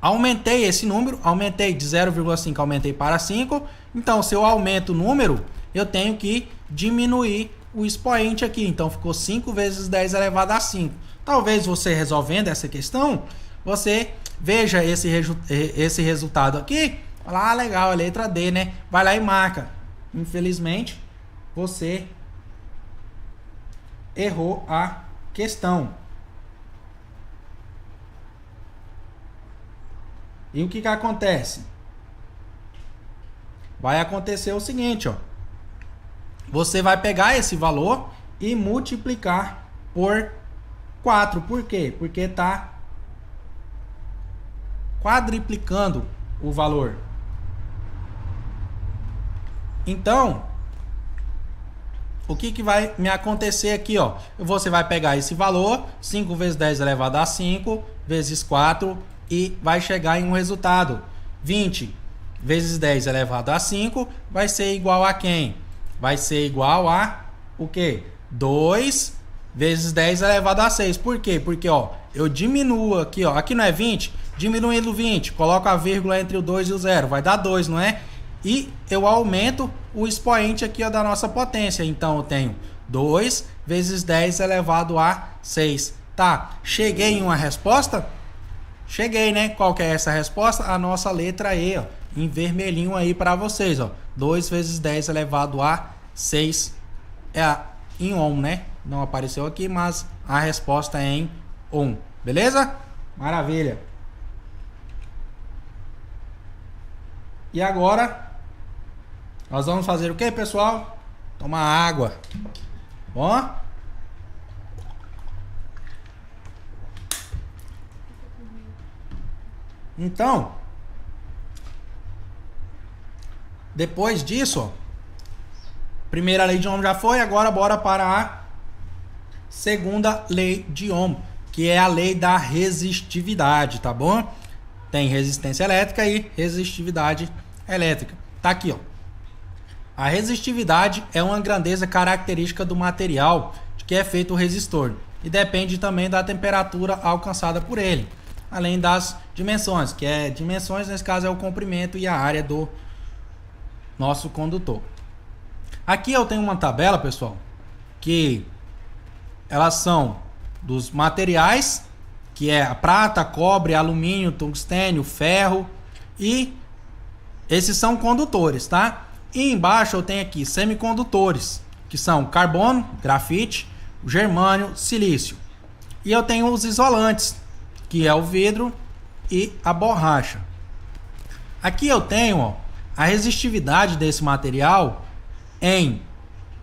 Aumentei esse número, aumentei de 0,5, aumentei para 5. Então, se eu aumento o número, eu tenho que diminuir o expoente aqui. Então, ficou 5 vezes 10 elevado a 5. Talvez você resolvendo essa questão, você veja esse resultado aqui, fala, ah, legal, é letra D, né? Vai lá e marca. Infelizmente, você errou a questão. E o que acontece? Vai acontecer o seguinte, ó. Você vai pegar esse valor e multiplicar por 4. Por quê? Porque está quadriplicando o valor. Então, o que vai me acontecer aqui, ó? Você vai pegar esse valor, 5 vezes 10 elevado a 5, vezes 4, e vai chegar em um resultado. 20 vezes 10 elevado a 5 vai ser igual a quem? Vai ser igual a o quê? 2 vezes 10 elevado a 6. Por quê? Porque, ó, eu diminuo aqui, ó. Aqui não é 20? Diminuindo 20, coloco a vírgula entre o 2 e o 0. Vai dar 2, não é? E eu aumento o expoente aqui, ó, da nossa potência. Então, eu tenho 2 vezes 10 elevado a 6. Tá, cheguei em uma resposta? Cheguei, né? Qual que é essa resposta? A nossa letra E, ó, em vermelhinho aí para vocês, ó. 2 vezes 10 elevado a 6 é em ohm, né? Não apareceu aqui, mas a resposta é em ohm. Beleza? Maravilha. E agora nós vamos fazer o que, pessoal? Tomar água. Bom? Então, depois disso, ó, primeira lei de Ohm já foi, agora bora para a segunda lei de Ohm, que é a lei da resistividade, tá bom? Tem resistência elétrica e resistividade elétrica. Tá aqui, ó. A resistividade é uma grandeza característica do material de que é feito o resistor e depende também da temperatura alcançada por ele, além das dimensões, que é dimensões, nesse caso é o comprimento e a área do nosso condutor. Aqui eu tenho uma tabela, pessoal, que elas são dos materiais, que é a prata, cobre, alumínio, tungstênio, ferro, e esses são condutores, tá? E embaixo eu tenho aqui semicondutores, que são carbono, grafite, germânio, silício. E eu tenho os isolantes, que é o vidro e a borracha. Aqui eu tenho, ó, a resistividade desse material em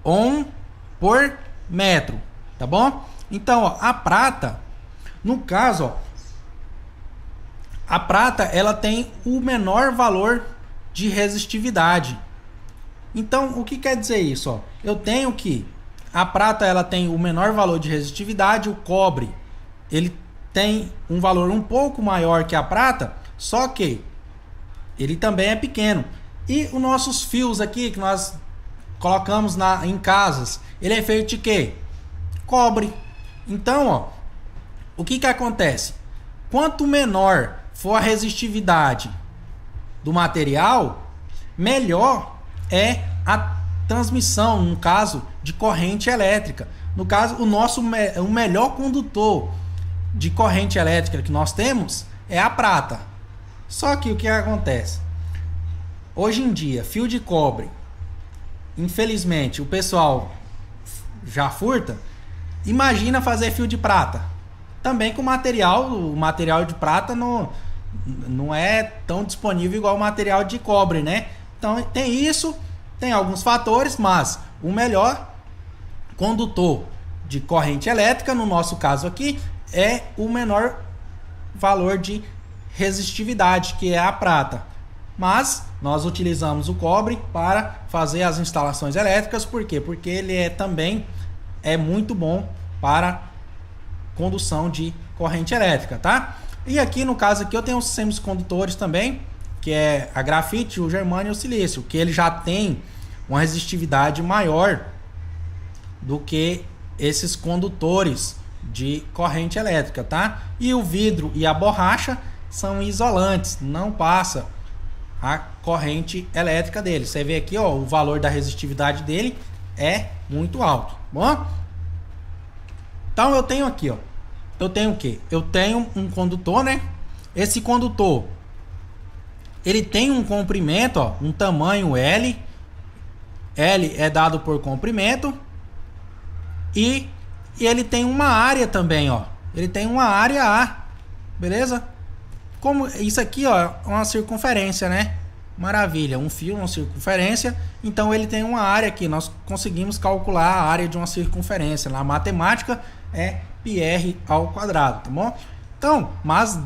ohm por metro, tá bom? Então, ó, a prata, no caso, ó, a prata ela tem o menor valor de resistividade. Então, o que quer dizer isso? Ó? Eu tenho que a prata ela tem o menor valor de resistividade, o cobre ele tem um valor um pouco maior que a prata, só que ele também é pequeno. E os nossos fios aqui que nós colocamos em casas, ele é feito de quê? Cobre. Então, ó, o que acontece? Quanto menor for a resistividade do material, melhor é a transmissão, no caso de corrente elétrica. No caso, o melhor condutor de corrente elétrica que nós temos é a prata. Só que o que acontece? Hoje em dia, fio de cobre, infelizmente, o pessoal já furta. Imagina fazer fio de prata. Também com o material de prata não é tão disponível igual o material de cobre, né? Então tem isso, tem alguns fatores, mas o melhor condutor de corrente elétrica, no nosso caso aqui, é o menor valor de resistividade, que é a prata. Mas nós utilizamos o cobre para fazer as instalações elétricas. Por quê? Porque ele também é muito bom para condução de corrente elétrica, tá? E aqui no caso aqui eu tenho os semicondutores também, que é a grafite, o germânio e o silício, que ele já tem uma resistividade maior do que esses condutores de corrente elétrica, tá? E o vidro e a borracha são isolantes, não passa a corrente elétrica dele. Você vê aqui, ó, o valor da resistividade dele é muito alto, bom? Então eu tenho aqui, ó, eu tenho o quê? Eu tenho um condutor, né? Esse condutor, ele tem um comprimento, ó, um tamanho L. L é dado por comprimento. E ele tem uma área também, ó. Ele tem uma área A, beleza? Como isso aqui, ó, é uma circunferência, né? Maravilha, um fio, uma circunferência. Então ele tem uma área aqui. Nós conseguimos calcular a área de uma circunferência. Na matemática é πr ao quadrado, tá bom? Então, mas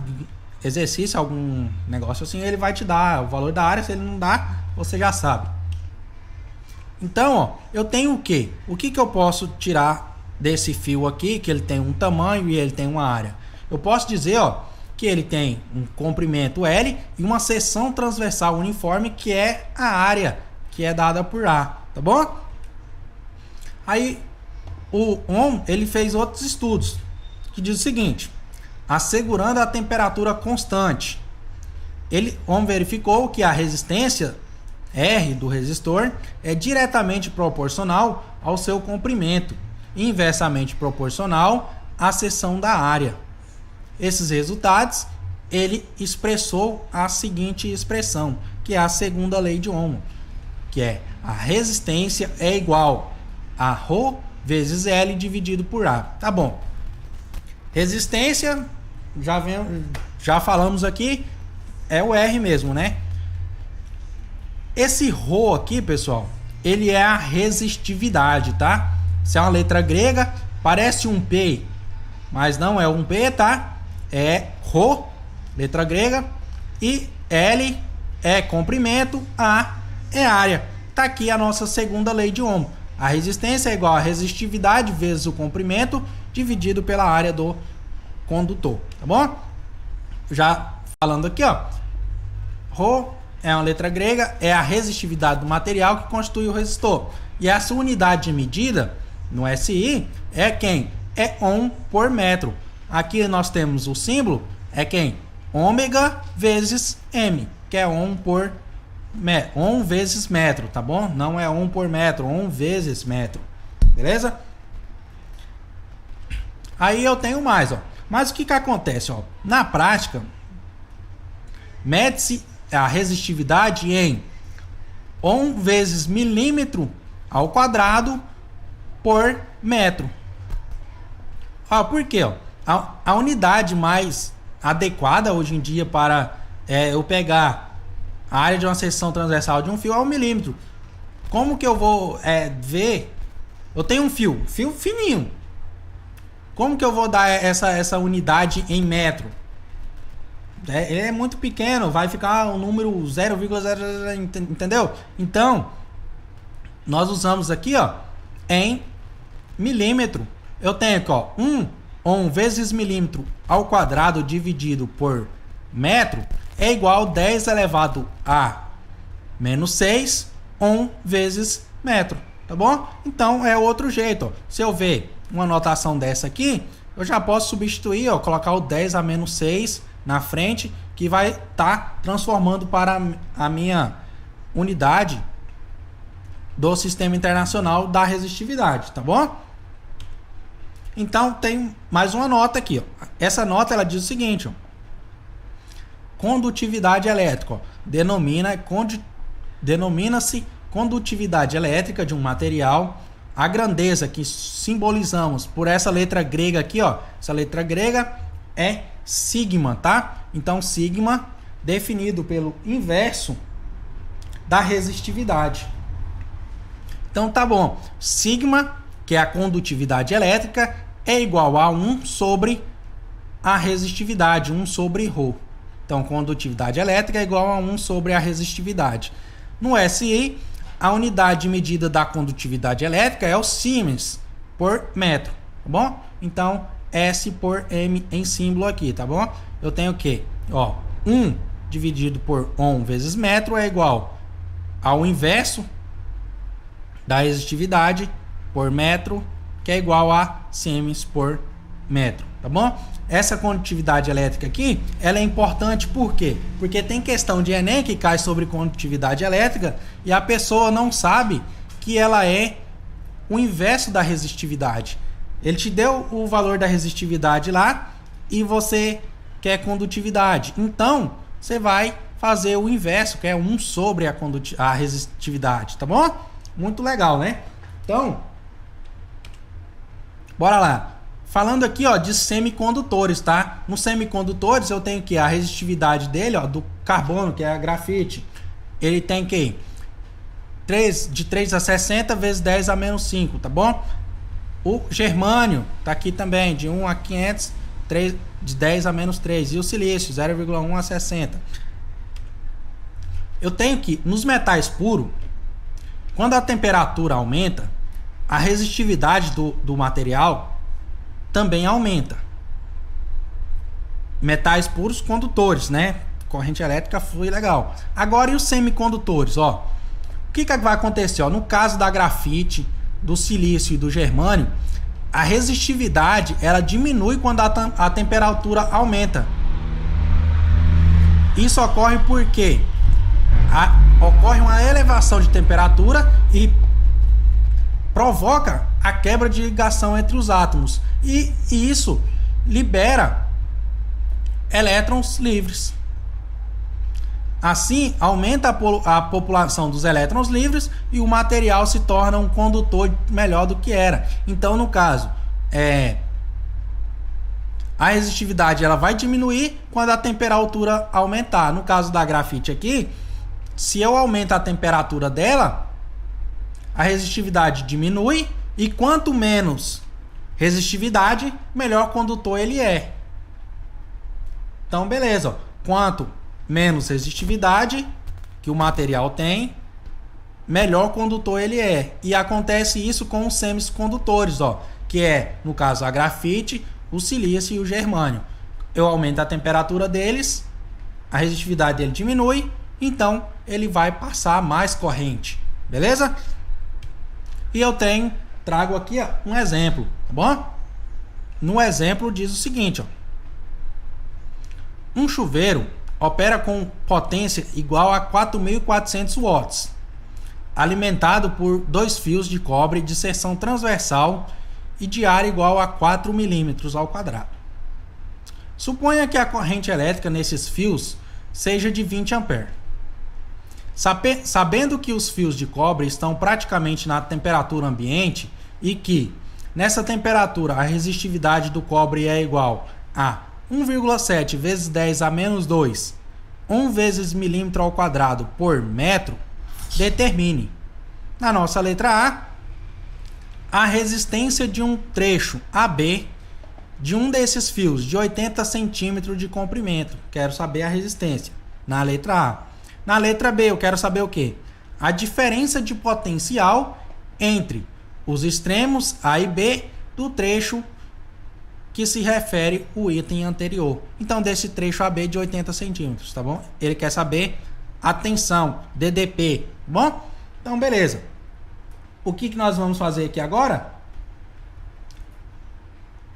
exercício, algum negócio assim, ele vai te dar o valor da área. Se ele não dá, você já sabe. Então, ó, eu tenho o quê? O que eu posso tirar desse fio aqui, que ele tem um tamanho e ele tem uma área? Eu posso dizer, ó, que ele tem um comprimento L e uma seção transversal uniforme, que é a área que é dada por A, tá bom? Aí o Ohm, ele fez outros estudos que diz o seguinte: assegurando a temperatura constante, Ohm verificou que a resistência R do resistor é diretamente proporcional ao seu comprimento e inversamente proporcional à seção da área. Esses resultados, ele expressou a seguinte expressão, que é a segunda lei de Ohm, que é a resistência é igual a ρ vezes L dividido por A. Tá bom. Resistência, já falamos aqui, é o R mesmo, né? Esse ρ aqui, pessoal, ele é a resistividade, tá? Isso é uma letra grega, parece um P, mas não é um P, tá? É ρ, letra grega, e L é comprimento, A é área. Tá aqui a nossa segunda lei de Ohm. A resistência é igual a resistividade vezes o comprimento dividido pela área do condutor, tá bom? Já falando aqui, ó, ρ é uma letra grega, é a resistividade do material que constitui o resistor. E essa unidade de medida no SI é quem? É Ohm por metro. Aqui nós temos o símbolo, é quem? Ômega vezes M, que é Ohm por Ohm vezes metro, tá bom? Não é Ohm por metro, Ohm vezes metro, beleza? Aí eu tenho mais, ó. Mas o que acontece, ó? Na prática, mede-se a resistividade em Ohm vezes milímetro ao quadrado por metro. Ó, por quê? Ó? A unidade mais adequada hoje em dia para eu pegar a área de uma seção transversal de um fio é o milímetro. Como que eu vou ver? Eu tenho um fio fininho. Como que eu vou dar essa unidade em metro? Ele é muito pequeno, vai ficar um número 0,0, entendeu? Então, nós usamos aqui, ó, em milímetro. Eu tenho aqui, ó, 1 Ohm vezes milímetro ao quadrado dividido por metro é igual a 10 elevado a menos 6 Ohm vezes metro, tá bom? Então, é outro jeito, ó. Se eu ver uma notação dessa aqui, eu já posso substituir, ó, colocar o 10 a menos 6 na frente, que vai estar transformando para a minha unidade do Sistema Internacional da Resistividade, tá bom? Então tem mais uma nota aqui, ó. Essa nota ela diz o seguinte, ó: condutividade elétrica, ó, denomina-se condutividade elétrica de um material. A grandeza que simbolizamos por essa letra grega aqui, ó, essa letra grega é sigma, tá? Então sigma definido pelo inverso da resistividade. Então tá bom. Sigma, que é a condutividade elétrica, é igual a 1 sobre a resistividade, 1 sobre ρ. Então condutividade elétrica é igual a 1 sobre a resistividade. No SI, a unidade de medida da condutividade elétrica é o Siemens por metro, tá bom? Então S por M em símbolo aqui, tá bom? Eu tenho o quê? Ó, 1 dividido por Ohm vezes metro é igual ao inverso da resistividade por metro, que é igual a Siemens por metro, tá bom? Essa condutividade elétrica aqui, ela é importante por quê? Porque tem questão de Enem que cai sobre condutividade elétrica e a pessoa não sabe que ela é o inverso da resistividade. Ele te deu o valor da resistividade lá e você quer condutividade. Então, você vai fazer o inverso, que é 1 sobre a resistividade, tá bom? Muito legal, né? Então, bora lá. Falando aqui, ó, de semicondutores, tá? Nos semicondutores eu tenho que a resistividade dele, ó, do carbono, que é a grafite, ele tem que de 3 a 60 vezes 10 a menos 5, tá bom? O germânio tá aqui também, de 1 a 500, de 10 a menos 3. E o silício, 0,1 a 60. Eu tenho que, nos metais puros, quando a temperatura aumenta, a resistividade do material também aumenta. Metais puros condutores, né? Corrente elétrica flui legal. Agora, e os semicondutores, ó? O que vai acontecer, ó? No caso da grafite, do silício e do germânio, a resistividade ela diminui quando a temperatura aumenta. Isso ocorre porque ocorre uma elevação de temperatura e provoca a quebra de ligação entre os átomos. E isso libera elétrons livres. Assim, aumenta a população dos elétrons livres e o material se torna um condutor melhor do que era. Então, no caso, a resistividade ela vai diminuir quando a temperatura aumentar. No caso da grafite aqui, se eu aumento a temperatura dela, a resistividade diminui e quanto menos resistividade, melhor condutor ele é. Então, beleza. Ó. Quanto menos resistividade que o material tem, melhor condutor ele é. E acontece isso com os semicondutores, ó, que é, no caso, a grafite, o silício e o germânio. Eu aumento a temperatura deles, a resistividade dele diminui, então ele vai passar mais corrente. Beleza? E eu trago aqui ó, um exemplo, tá bom? No exemplo diz o seguinte, ó. Um chuveiro opera com potência igual a 4.400 watts, alimentado por 2 fios de cobre de seção transversal e de área igual a 4 milímetros ao quadrado. Suponha que a corrente elétrica nesses fios seja de 20 amperes. Sabendo que os fios de cobre estão praticamente na temperatura ambiente e que, nessa temperatura, a resistividade do cobre é igual a 1,7 vezes 10 a menos 2, 1 vezes milímetro ao quadrado por metro, determine, na nossa letra A resistência de um trecho AB de um desses fios de 80 centímetros de comprimento. Quero saber a resistência, na letra A. Na letra B, eu quero saber o quê? A diferença de potencial entre os extremos A e B do trecho que se refere o item anterior. Então, desse trecho AB de 80 centímetros, tá bom? Ele quer saber a tensão, DDP, tá bom? Então, beleza. O que nós vamos fazer aqui agora?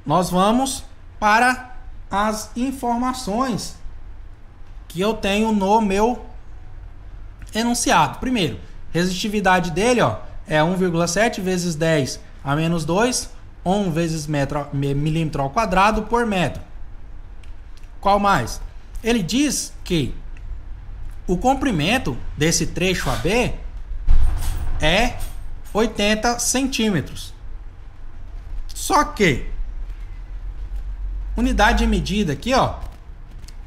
Nós vamos para as informações que eu tenho no meu enunciado. Primeiro, resistividade dele ó, é 1,7 vezes 10 a menos 2, 1 vezes milímetro ao quadrado por metro. Qual mais? Ele diz que o comprimento desse trecho AB é 80 centímetros. Só que unidade de medida aqui, ó,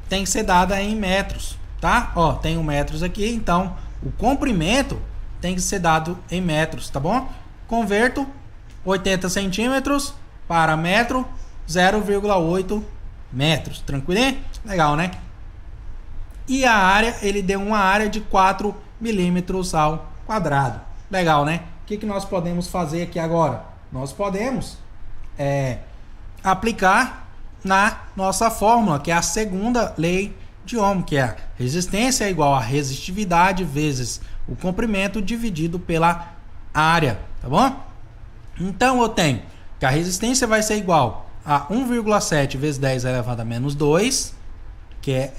tem que ser dada em metros, tá? Ó, tenho metros aqui, então o comprimento tem que ser dado em metros, tá bom? Converto 80 centímetros para metro, 0,8 metros. Tranquilo? Legal, né? E a área, ele deu uma área de 4 milímetros ao quadrado. Legal, né? O que nós podemos fazer aqui agora? Nós podemos aplicar na nossa fórmula, que é a segunda lei de Ohm, que é a resistência é igual a resistividade vezes o comprimento dividido pela área, tá bom? Então eu tenho que a resistência vai ser igual a 1,7 vezes 10 elevado a menos 2, que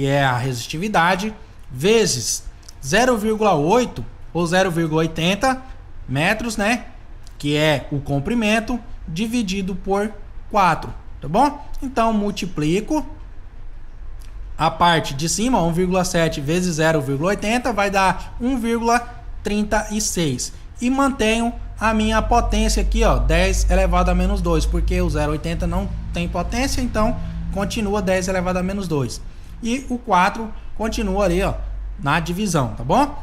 é a resistividade, vezes 0,8 ou 0,80 metros, né? Que é o comprimento, dividido por 4, tá bom? Então multiplico a parte de cima, 1,7 vezes 0,80 vai dar 1,36 e mantenho a minha potência aqui, ó, 10 elevado a menos 2, porque o 0,80 não tem potência, então continua 10 elevado a menos 2. E o 4 continua ali, ó, na divisão, tá bom?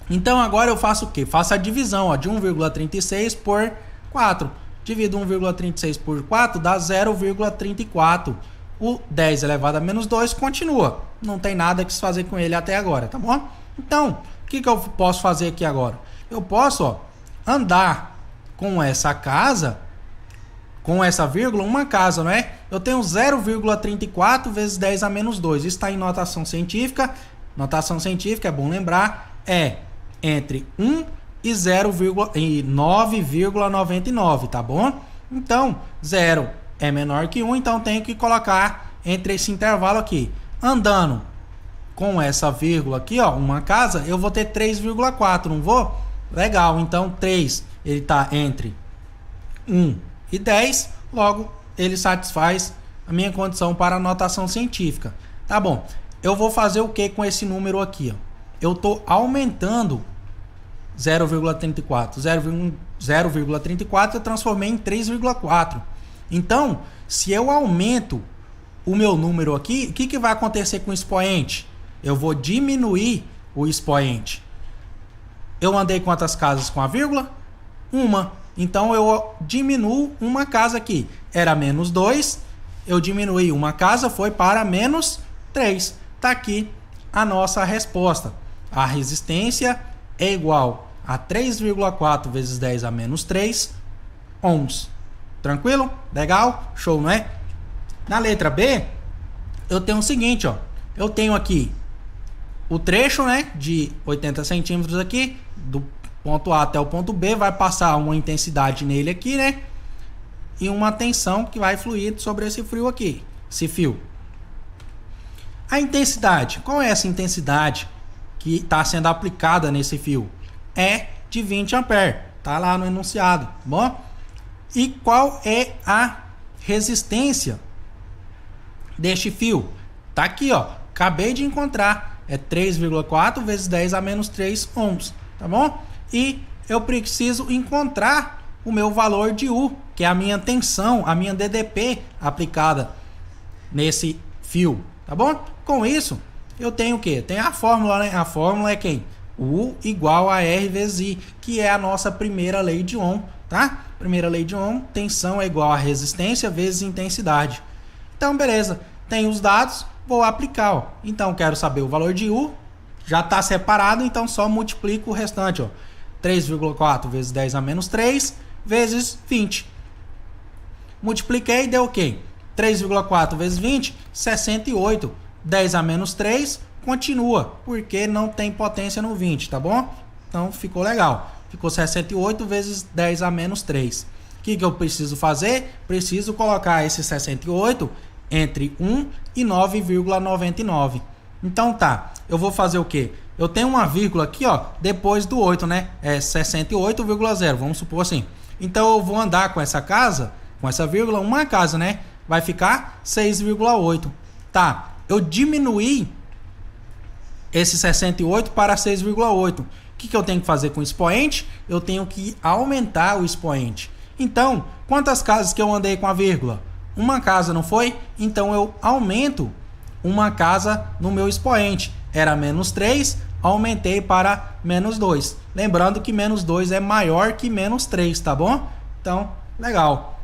Então agora eu faço o quê? Faço a divisão, ó, de 1,36 por 4. Divido 1,36 por 4 dá 0,34. O 10 elevado a menos 2 continua. Não tem nada que se fazer com ele até agora, tá bom? Então, que eu posso fazer aqui agora? Eu posso, ó, andar com essa casa, com essa vírgula, uma casa, não é? Eu tenho 0,34 vezes 10 a menos 2. Isso está em notação científica. Notação científica, é bom lembrar, é entre 1 e 9,99, tá bom? Então, 0 é menor que 1, então tenho que colocar entre esse intervalo aqui. Andando com essa vírgula aqui, ó, uma casa, eu vou ter 3,4, não vou? Legal, então 3, ele está entre 1 e 10, logo ele satisfaz a minha condição para a notação científica. Tá bom, eu vou fazer o que com esse número aqui? Ó? Eu estou aumentando 0,34. 0,34 eu transformei em 3,4. Então, se eu aumento o meu número aqui, o que vai acontecer com o expoente? Eu vou diminuir o expoente. Eu andei quantas casas com a vírgula? Uma. Então, eu diminuo uma casa aqui. Era menos 2, eu diminuí uma casa, foi para menos 3. Está aqui a nossa resposta. A resistência é igual a 3,4 vezes 10 a menos 3 ohms. Tranquilo? Legal? Show, não é? Na letra B, eu tenho o seguinte, ó. Eu tenho aqui o trecho, né, de 80 centímetros aqui, do ponto A até o ponto B, vai passar uma intensidade nele aqui, né? E uma tensão que vai fluir sobre esse fio aqui, esse fio. A intensidade, qual é essa intensidade que está sendo aplicada nesse fio? É de 20 amperes, tá lá no enunciado, tá bom? E qual é a resistência deste fio? Tá aqui, ó, acabei de encontrar, é 3,4 vezes 10 a menos 3 ohms, tá bom? E eu preciso encontrar o meu valor de U, que é a minha tensão, a minha DDP aplicada nesse fio, tá bom? Com isso, eu tenho o quê? Tem a fórmula, né? A fórmula é quem? U igual a R vezes I, que é a nossa primeira lei de Ohm, tá? Primeira lei de Ohm, tensão é igual a resistência vezes intensidade. Então, beleza. Tem os dados, vou aplicar, ó. Então, quero saber o valor de U, já está separado, então só multiplico o restante, ó. 3,4 vezes 10 a menos 3 vezes 20. Multipliquei, deu o quê? 3,4 vezes 20, 68. 10 a menos 3, continua, porque não tem potência no 20, tá bom? Então, ficou legal. Ficou 68 vezes 10 a menos 3. O que eu preciso fazer? Preciso colocar esse 68 entre 1 e 9,99. Então, tá. Eu vou fazer o quê? Eu tenho uma vírgula aqui, ó, depois do 8, né? É 68,0, vamos supor assim. Então, eu vou andar com essa casa, com essa vírgula, uma casa, né? Vai ficar 6,8. Tá. Eu diminuí esse 68 para 6,8. O que eu tenho que fazer com o expoente? Eu tenho que aumentar o expoente. Então, quantas casas que eu andei com a vírgula? Uma casa, não foi? Então, eu aumento uma casa no meu expoente. Era menos 3, aumentei para menos 2. Lembrando que menos 2 é maior que menos 3, tá bom? Então, legal.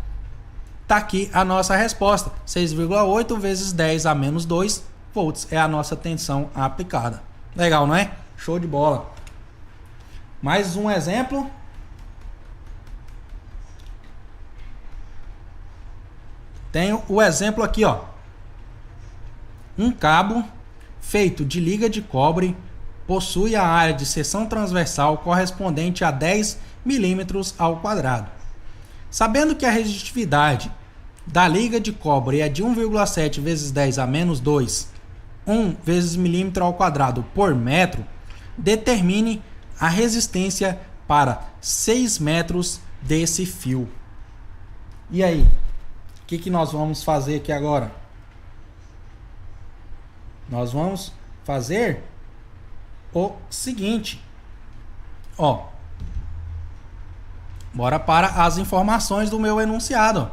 Tá aqui a nossa resposta. 6,8 vezes 10 a menos 2 volts é a nossa tensão aplicada. Legal, não é? Show de bola. Mais um exemplo. Tenho o exemplo aqui, ó. Um cabo feito de liga de cobre possui a área de seção transversal correspondente a 10 milímetros ao quadrado. Sabendo que a resistividade da liga de cobre é de 1,7 vezes 10 a menos 2, 1 vezes milímetro ao quadrado por metro, determine a resistência para 6 metros desse fio. E aí? O que nós vamos fazer aqui agora? Nós vamos fazer o seguinte. Ó. Bora para as informações do meu enunciado.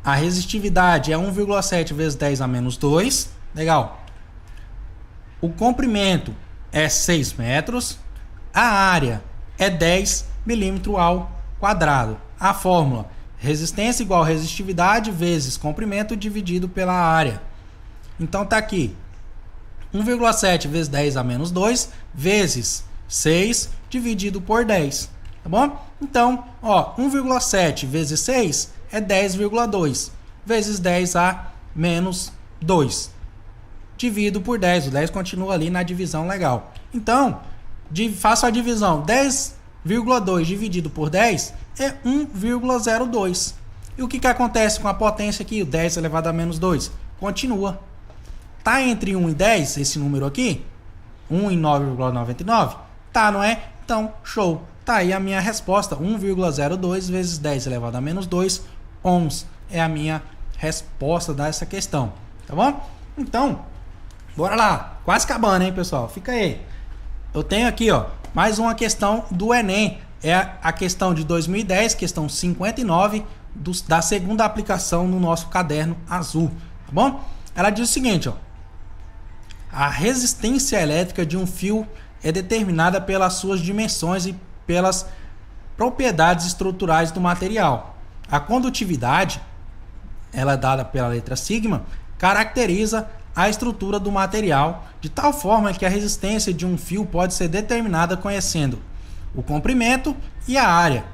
A resistividade é 1,7 vezes 10 a menos 2. Legal. O comprimento é 6 metros. A área é 10 milímetros ao quadrado. A fórmula: resistência igual a resistividade vezes comprimento dividido pela área. Então tá aqui. 1,7 vezes 10 a menos 2 vezes 6 dividido por 10, tá bom? Então, ó, 1,7 vezes 6 é 10,2, vezes 10A menos 2. Divido por 10, o 10 continua ali na divisão legal. Então, faço a divisão, 10,2 dividido por 10 é 1,02. E o que acontece com a potência aqui? O 10 elevado a menos 2. Continua. Tá entre 1 e 10, esse número aqui? 1 e 9,99? Tá, não é? Então, show. Tá aí a minha resposta. 1,02 vezes 10 elevado a menos 2 ohms. É a minha resposta dessa questão. Tá bom? Então, bora lá. Quase acabando, hein, pessoal? Fica aí. Eu tenho aqui, ó, mais uma questão do Enem. É a questão de 2010, questão 59, da segunda aplicação no nosso caderno azul. Tá bom? Ela diz o seguinte, ó. A resistência elétrica de um fio é determinada pelas suas dimensões e pelas propriedades estruturais do material. A condutividade, ela é dada pela letra sigma, caracteriza a estrutura do material de tal forma que a resistência de um fio pode ser determinada conhecendo o comprimento e a área.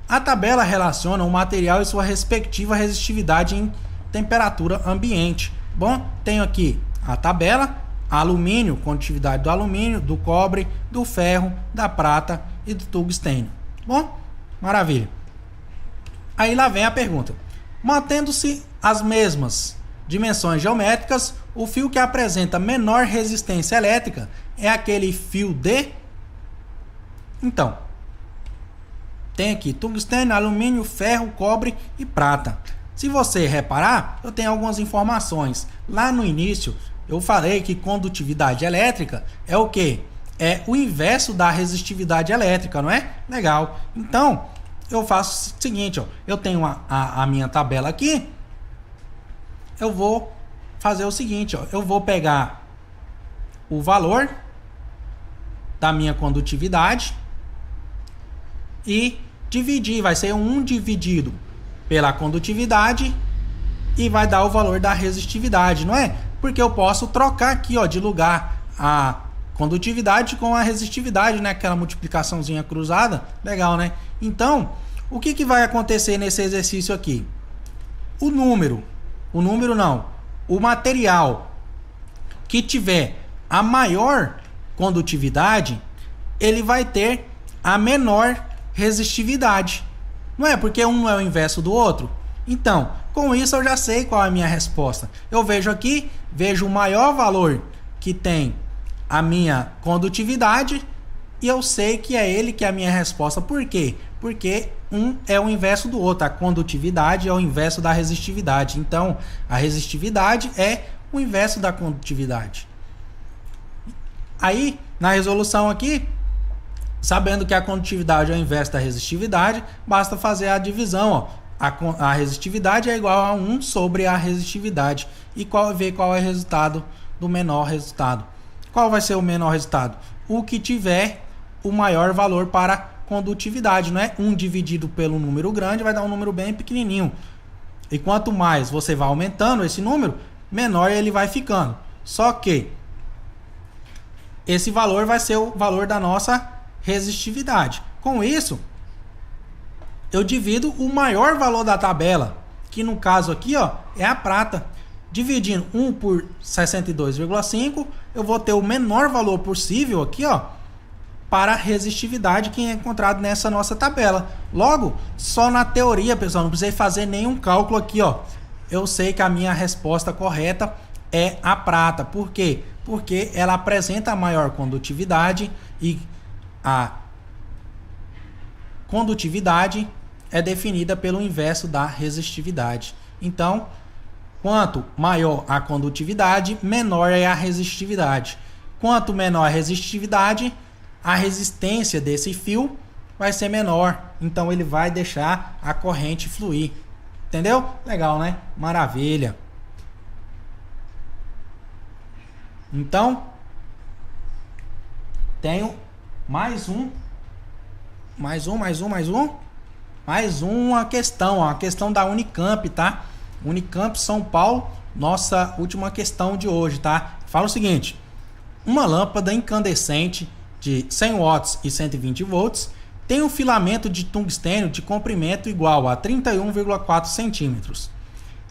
A tabela relaciona o material e sua respectiva resistividade em temperatura ambiente. Bom, tenho aqui a tabela: alumínio, condutividade do alumínio, do cobre, do ferro, da prata e do tungstênio. Bom, maravilha. Aí lá vem a pergunta. Mantendo-se as mesmas dimensões geométricas, o fio que apresenta menor resistência elétrica é aquele fio de... Então, tem aqui tungstênio, alumínio, ferro, cobre e prata. Se você reparar, eu tenho algumas informações. Lá no início, eu falei que condutividade elétrica é o quê? É o inverso da resistividade elétrica, não é? Legal. Então, eu faço o seguinte, ó. Eu tenho a minha tabela aqui. Eu vou fazer o seguinte, ó. Eu vou pegar o valor da minha condutividade e dividir. Vai ser 1 dividido pela condutividade e vai dar o valor da resistividade, não é? Porque eu posso trocar aqui, ó, de lugar a condutividade com a resistividade, né? Aquela multiplicaçãozinha cruzada. Legal, né? Então, o que vai acontecer nesse exercício aqui? O material que tiver a maior condutividade, ele vai ter a menor resistividade. Não é? Porque um não é o inverso do outro. Então, com isso eu já sei qual é a minha resposta. Eu vejo aqui, vejo o maior valor que tem a minha condutividade e eu sei que é ele que é a minha resposta. Por quê? Porque um é o inverso do outro. A condutividade é o inverso da resistividade. Então, a resistividade é o inverso da condutividade. Aí, na resolução aqui, sabendo que a condutividade é o inverso da resistividade, basta fazer a divisão, ó. A resistividade é igual a 1 sobre a resistividade. E ver qual é o resultado do menor resultado. Qual vai ser o menor resultado? O que tiver o maior valor para condutividade, não é? 1 dividido pelo número grande vai dar um número bem pequenininho. E quanto mais você vai aumentando esse número, menor ele vai ficando. Só que esse valor vai ser o valor da nossa resistividade. Com isso, eu divido o maior valor da tabela, que no caso aqui, ó, é a prata. Dividindo 1 por 62,5, eu vou ter o menor valor possível aqui, ó, para a resistividade que é encontrado nessa nossa tabela. Logo, só na teoria, pessoal, não precisei fazer nenhum cálculo aqui, ó. Eu sei que a minha resposta correta é a prata. Por quê? Porque ela apresenta a maior condutividade e a condutividade é definida pelo inverso da resistividade. Então, quanto maior a condutividade, menor é a resistividade. Quanto menor a resistividade, a resistência desse fio vai ser menor. Então, ele vai deixar a corrente fluir. Entendeu? Legal, né? Maravilha. Então, tenho mais uma questão, ó, a questão da Unicamp, tá? Unicamp São Paulo, nossa última questão de hoje, tá? Fala o seguinte: uma lâmpada incandescente de 100 watts e 120 volts, tem um filamento de tungstênio de comprimento igual a 31,4 centímetros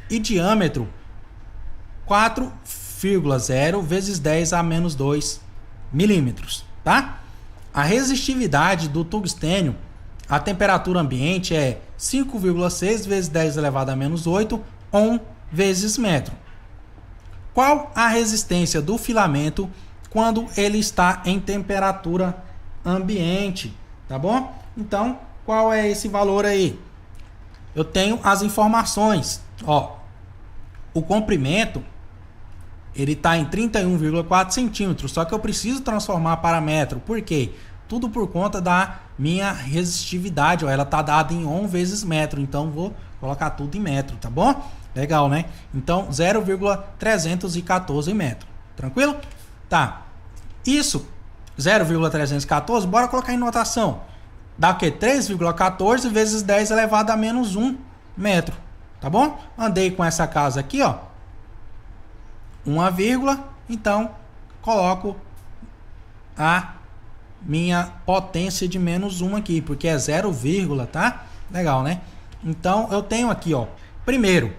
e diâmetro 4,0 vezes 10 a menos 2 milímetros, tá? A resistividade do tungstênio à temperatura ambiente é 5,6 vezes 10 elevado a menos 8 ohm vezes metro. Qual a resistência do filamento quando ele está em temperatura ambiente? Tá bom? Então, qual é esse valor aí? Eu tenho as informações. Ó, o comprimento ele está em 31,4 centímetros, só que eu preciso transformar para metro. Por quê? Tudo por conta da minha resistividade. Ó, ela está dada em ohm vezes metro, então vou colocar tudo em metro, tá bom? Legal, né? Então, 0,314 metro. Tranquilo? Tá. Isso, 0,314, bora colocar em notação. Dá o quê? 3,14 vezes 10 elevado a menos 1 metro. Tá bom? Andei com essa casa aqui, ó. 1 vírgula. Então, coloco a minha potência de menos 1 aqui, porque é 0, tá? Legal, né? Então, eu tenho aqui, ó. Primeiro,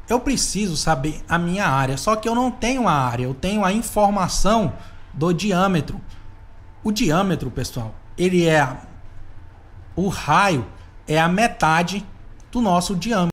eu preciso saber a minha área, só que eu não tenho a área, eu tenho a informação do diâmetro. O diâmetro, pessoal, ele é o raio é a metade do nosso diâmetro.